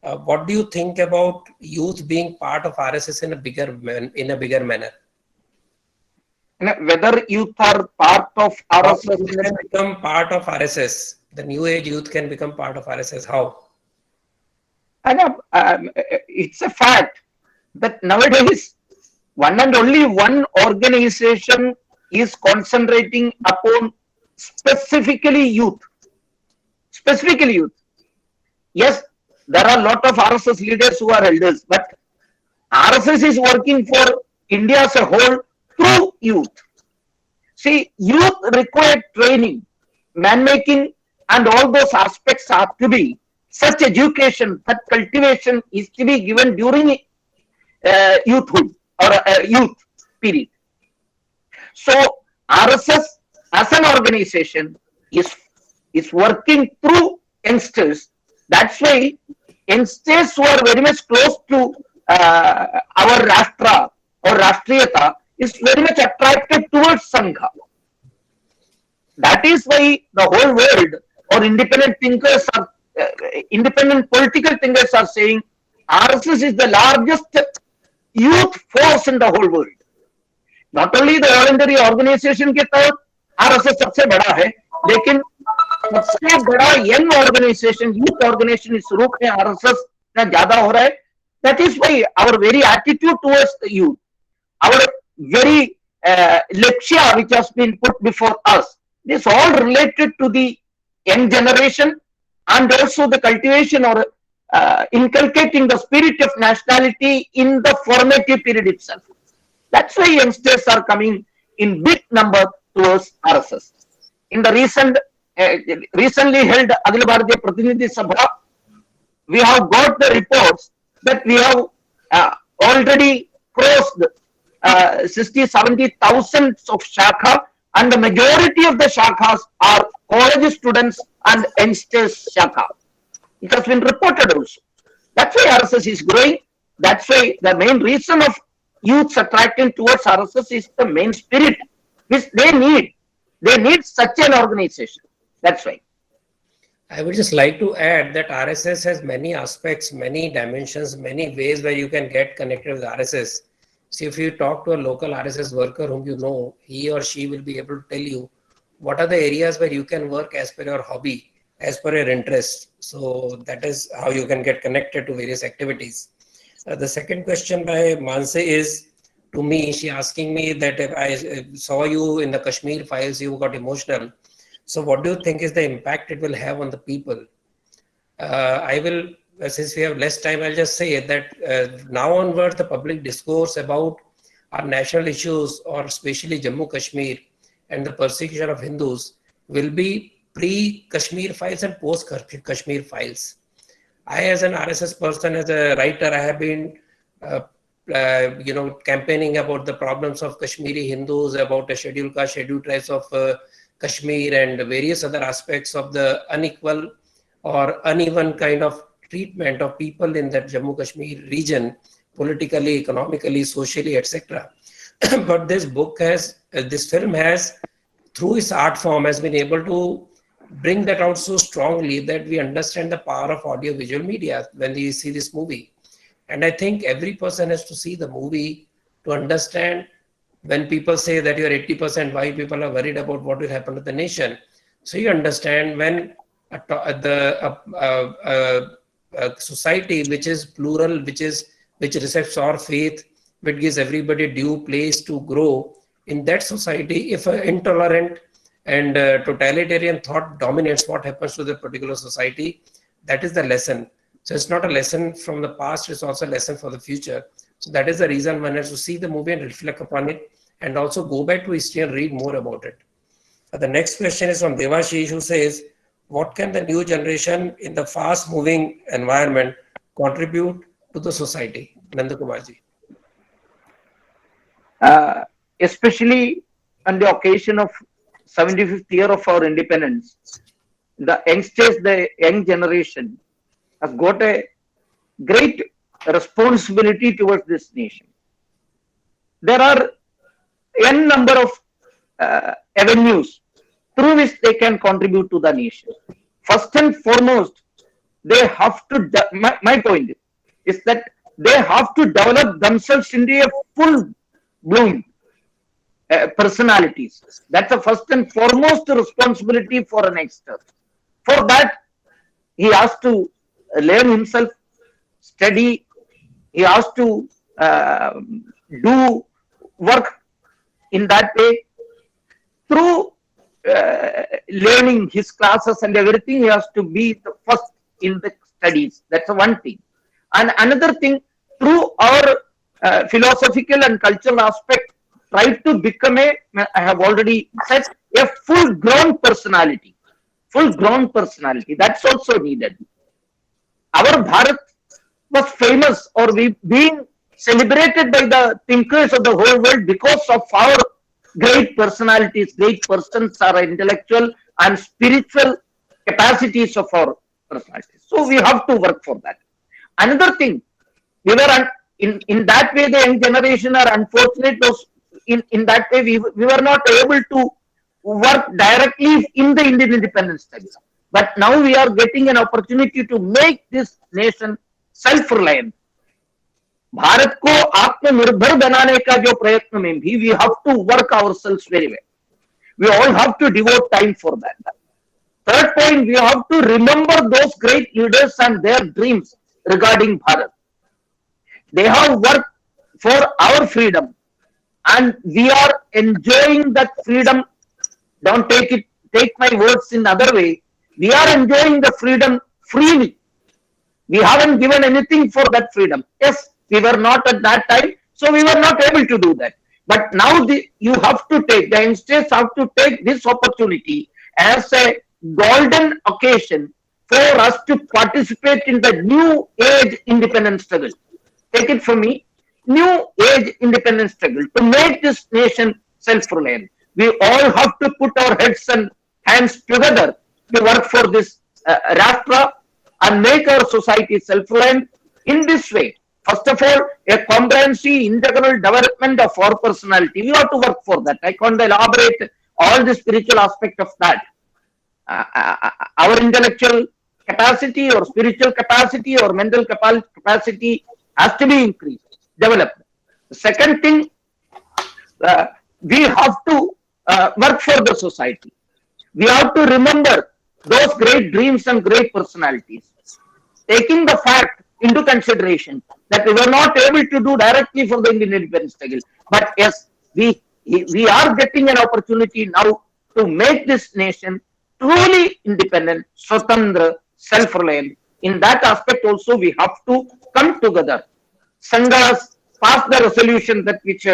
What do you think about youth being part of RSS in a bigger manner? Whether youth are part of RSS, can become part of RSS. The new age youth can become part of RSS. How? It's a fact that nowadays one and only one organization is concentrating upon specifically youth. Specifically youth. Yes, there are a lot of RSS leaders who are elders, but RSS is working for India as a whole through youth. See, youth require training, man-making, and all those aspects have to be such education, that cultivation is to be given during youthhood or youth period. So RSS as an organization is working through youngsters. That's why youngsters who are very much close to our Rashtra or Rashtriyata is very much attracted towards Sangha. That is why the whole world or independent thinkers are independent political thinkers are saying RSS is the largest youth force in the whole world. Not only the voluntary organization के तहत RSS सबसे बड़ा है, लेकिन सबसे बड़ा young organization, youth organization इस रूप में RSS का ज़्यादा हो रहा है. That is why our very attitude towards the youth, our very lecture which has been put before us, is all related to the young generation and also the cultivation or inculcating the spirit of nationality in the formative period itself. That's why youngsters are coming in big number towards RSS. In the recently held Akhil Bharatiya Prathinidhi Sabha, we have got the reports that we have already crossed 60-70,000 of Shakha and the majority of the shakhas are college students and youngsters shakha. It has been reported also. That's why RSS is growing. That's why the main reason of youth attracting towards RSS is the main spirit which they need. They need such an organization. That's why. I would just like to add that RSS has many aspects, many dimensions, many ways where you can get connected with RSS. So if you talk to a local RSS worker whom you know, he or she will be able to tell you what are the areas where you can work as per your hobby, as per your interest. So that is how you can get connected to various activities. The second question by Manse is to me, she asking me that if I saw you in the Kashmir files, you got emotional. So what do you think is the impact it will have on the people? I will, since we have less time, I'll just say that now onwards, the public discourse about our national issues, or especially Jammu Kashmir and the persecution of Hindus, will be pre-Kashmir files and post-Kashmir files. I, as an RSS person, as a writer, I have been, campaigning about the problems of Kashmiri Hindus, about the scheduled caste, scheduled tribes of Kashmir, and various other aspects of the unequal or uneven kind of treatment of people in that Jammu Kashmir region, politically, economically, socially, etc. But this book has, this film has, through its art form, has been able to bring that out so strongly that we understand the power of audio visual media when we see this movie. And I think every person has to see the movie to understand. When people say that you're 80% white, people are worried about what will happen to the nation. So you understand when a society which is plural, which respects our faith, which gives everybody due place to grow, in that society, if an intolerant and totalitarian thought dominates what happens to the particular society, that is the lesson. So it's not a lesson from the past, it's also a lesson for the future. So that is the reason one has to see the movie and reflect upon it, and also go back to history and read more about it. The next question is from Devashish, who says, what can the new generation in the fast moving environment contribute to the society? Nandkumarji. Especially on the occasion of 75th year of our independence, the youngsters, the young generation has got a great responsibility towards this nation. There are n number of avenues through which they can contribute to the nation. First and foremost, they have to, my point is that they have to develop themselves into a full bloom personalities. That's the first and foremost responsibility for an youngster. For that, he has to learn himself, study, he has to do work in that way. Through learning his classes and everything, he has to be the first in the studies. That's one thing. And another thing, through our philosophical and cultural aspect, try to become I have already said, a full-grown personality. Full-grown personality. That's also needed. Our Bharat was famous, or being celebrated by the thinkers of the whole world because of our great personalities, great persons, our intellectual and spiritual capacities of our personalities. So we have to work for that. Another thing, we were in that way, the young generation are unfortunate. In that way, we were not able to work directly in the Indian independence studies. But now we are getting an opportunity to make this nation self-reliant. Bharat को आत्मनिर्भर बनाने का जो प्रयत्न में भी we have to work ourselves very well. We all have to devote time for that. Third point, we have to remember those great leaders and their dreams regarding Bharat. They have worked for our freedom, and we are enjoying that freedom. Don't take my words in other way. We are enjoying the freedom freely. We haven't given anything for that freedom. Yes, we were not at that time, so we were not able to do that. But now you have to take, the youngsters have to take this opportunity as a golden occasion for us to participate in the new age independence struggle. Take it from me, new age independence struggle to make this nation self-reliant. we all have to put our heads and hands together to work for this Rashtra and make our society self-reliant in this way. First of all, a comprehensive integral development of our personality. We have to work for that. I can't elaborate all the spiritual aspect of that. Our intellectual capacity or spiritual capacity or mental capacity has to be increased, developed. The second thing, we have to work for the society. We have to remember those great dreams and great personalities, taking the fact into consideration that we were not able to do directly for the Indian independence struggle. But yes, we are getting an opportunity now to make this nation truly independent, swatandra, self-reliant. In that aspect also, we have to come together. Sanghas passed the resolution that which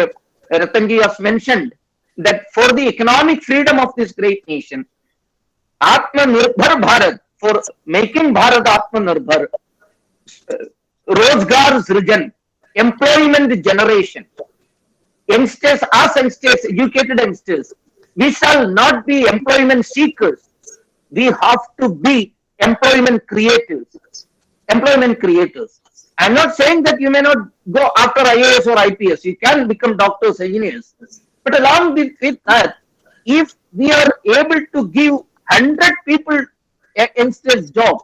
Ratanji has mentioned, that for the economic freedom of this great nation, atmanirbhar Bharat, for making Bharat atmanirbhar, Rozgar Srijan, employment generation, youngsters, as youngsters, educated youngsters, we shall not be employment seekers. We have to be employment creators. Employment creators. I'm not saying that you may not go after IAS or IPS. You can become doctors, engineers. But along with that, if we are able to give 100 people youngsters job,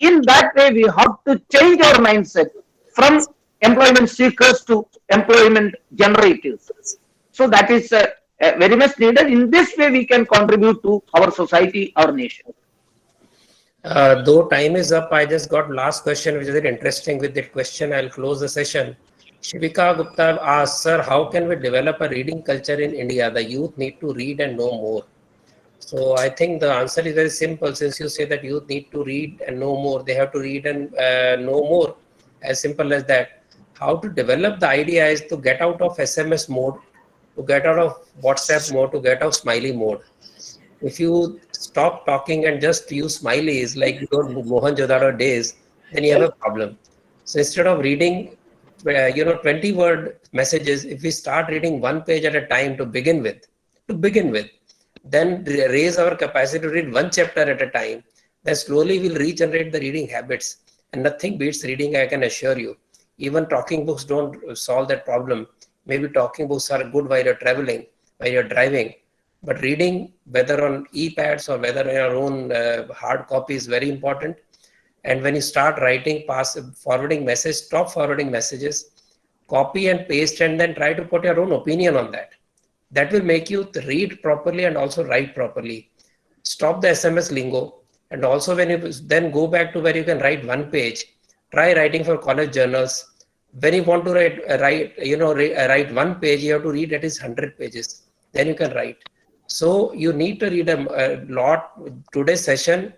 in that way we have to change our mindset from employment seekers to employment generators. So that is very much needed. In this way we can contribute to our society, our nation. Though time is up, I just got last question, which is very interesting. With that question, I'll close the session. Shivika Gupta asks, sir, how can we develop a reading culture in India? The youth need to read and know more. So I think the answer is very simple. Since you say that youth need to read and know more, they have to read and know more. As simple as that. How to develop the idea is to get out of SMS mode, to get out of WhatsApp mode, to get out of smiley mode. If you stop talking and just use smileys like Mohenjo-daro days, then you have a problem. So instead of reading 20-word messages, if we start reading one page at a time to begin with, then raise our capacity to read one chapter at a time, then slowly we'll regenerate the reading habits. And nothing beats reading, I can assure you. Even talking books don't solve that problem. Maybe talking books are good while you're traveling, while you're driving. But reading, whether on e-pads or whether in your own hard copy, is very important. And when you start writing, forwarding message, stop forwarding messages, copy and paste, and then try to put your own opinion on that. That will make you read properly and also write properly. Stop the SMS lingo. And also when you then go back to where you can write one page, try writing for college journals. When you want to write one page, you have to read at least 100 pages. Then you can write. So you need to read a lot. Today's session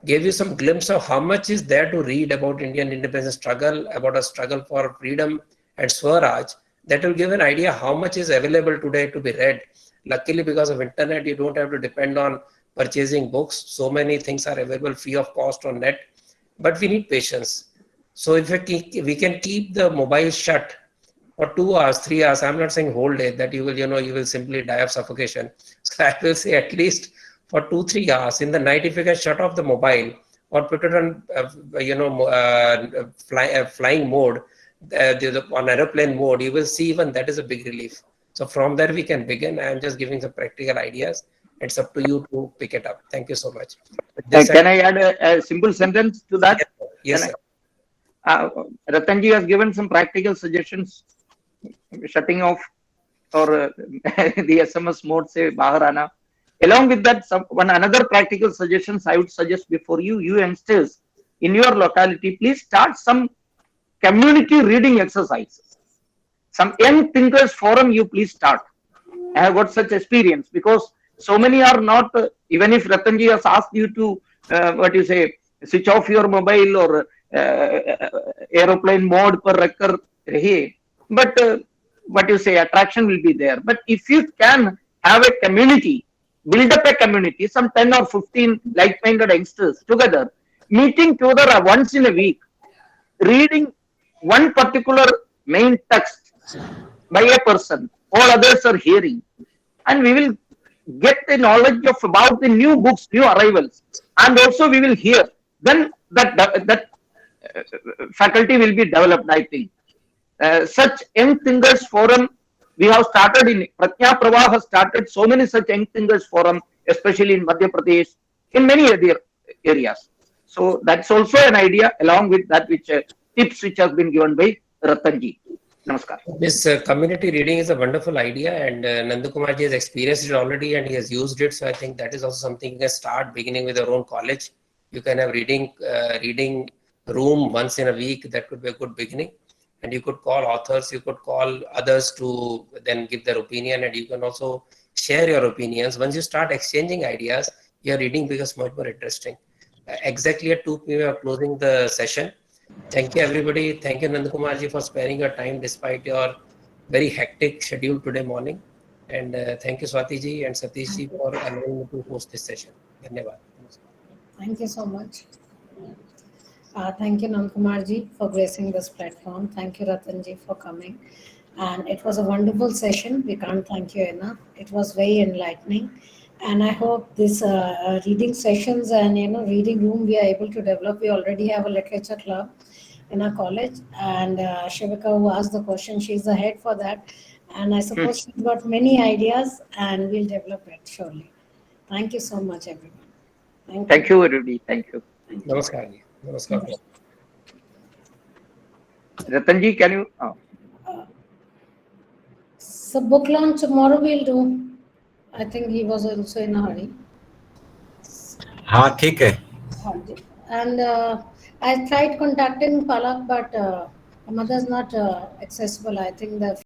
gave you some glimpse of how much is there to read about Indian independence struggle, about a struggle for freedom and Swaraj. That will give an idea how much is available today to be read. Luckily, because of internet, you don't have to depend on purchasing books. So many things are available free of cost on net, but we need patience. So if we can keep the mobile shut for 2 hours, 3 hours, I'm not saying whole day, that you will simply die of suffocation. So I will say at least for 2-3 hours in the night, if you can shut off the mobile or put it on flying mode, on aeroplane mode, you will see even that is a big relief. So from there we can begin. I am just giving some practical ideas. It's up to you to pick it up. Thank you so much. Can I add a simple sentence to that? Yes, sir. Ratanji has given some practical suggestions, shutting off or the SMS mode, say Baharana. Along with that, another practical suggestions I would suggest before you youngsters in your locality, please start some community reading exercises. Some young thinkers forum you please start. I have got such experience because so many are not, even if Ratanji has asked you to, switch off your mobile or aeroplane mode per record, but attraction will be there. But if you can have a community, build up a community, some 10 or 15 like-minded youngsters together, meeting together once in a week, reading one particular main text by a person, all others are hearing, and we will get the knowledge of about the new books, new arrivals, and also we will hear. Then that faculty will be developed, I think. Such young thinkers forum we have started in Pratnya Prabha has started so many such young thinkers forum, especially in Madhya Pradesh, in many other areas. So that's also an idea along with that which tips which has been given by Ratanji. Namaskar. This community reading is a wonderful idea, and Nandkumar ji has experienced it already and he has used it. So I think that is also something you can start beginning with your own college. You can have reading room once in a week. That could be a good beginning. And you could call authors, you could call others to then give their opinion, and you can also share your opinions. Once you start exchanging ideas, your reading becomes much more interesting. Exactly at 2 p.m. we are closing the session. Thank you, everybody. Thank you, Nandkumar ji, for sparing your time despite your very hectic schedule today morning. And thank you, Swati ji and Satish ji, for allowing me to host this session. Dhanyavad. Thank you so much. Thank you, Nandkumar ji, for gracing this platform. Thank you, Ratan ji, for coming. And it was a wonderful session. We can't thank you enough. It was very enlightening. And I hope this reading sessions and reading room we are able to develop. We already have a literature club in our college, and Shivika, who asked the question, she's the head for that. And I suppose she's got many ideas, and we'll develop it surely. Thank you so much, everyone. Thank you, everybody. Thank you. Namaskar ji. Namaskar. Ratanji, can you? So book launch tomorrow we'll do. I think he was also in a hurry. हाँ ठीक है. And I tried contacting Palak, but mother's not accessible. I think the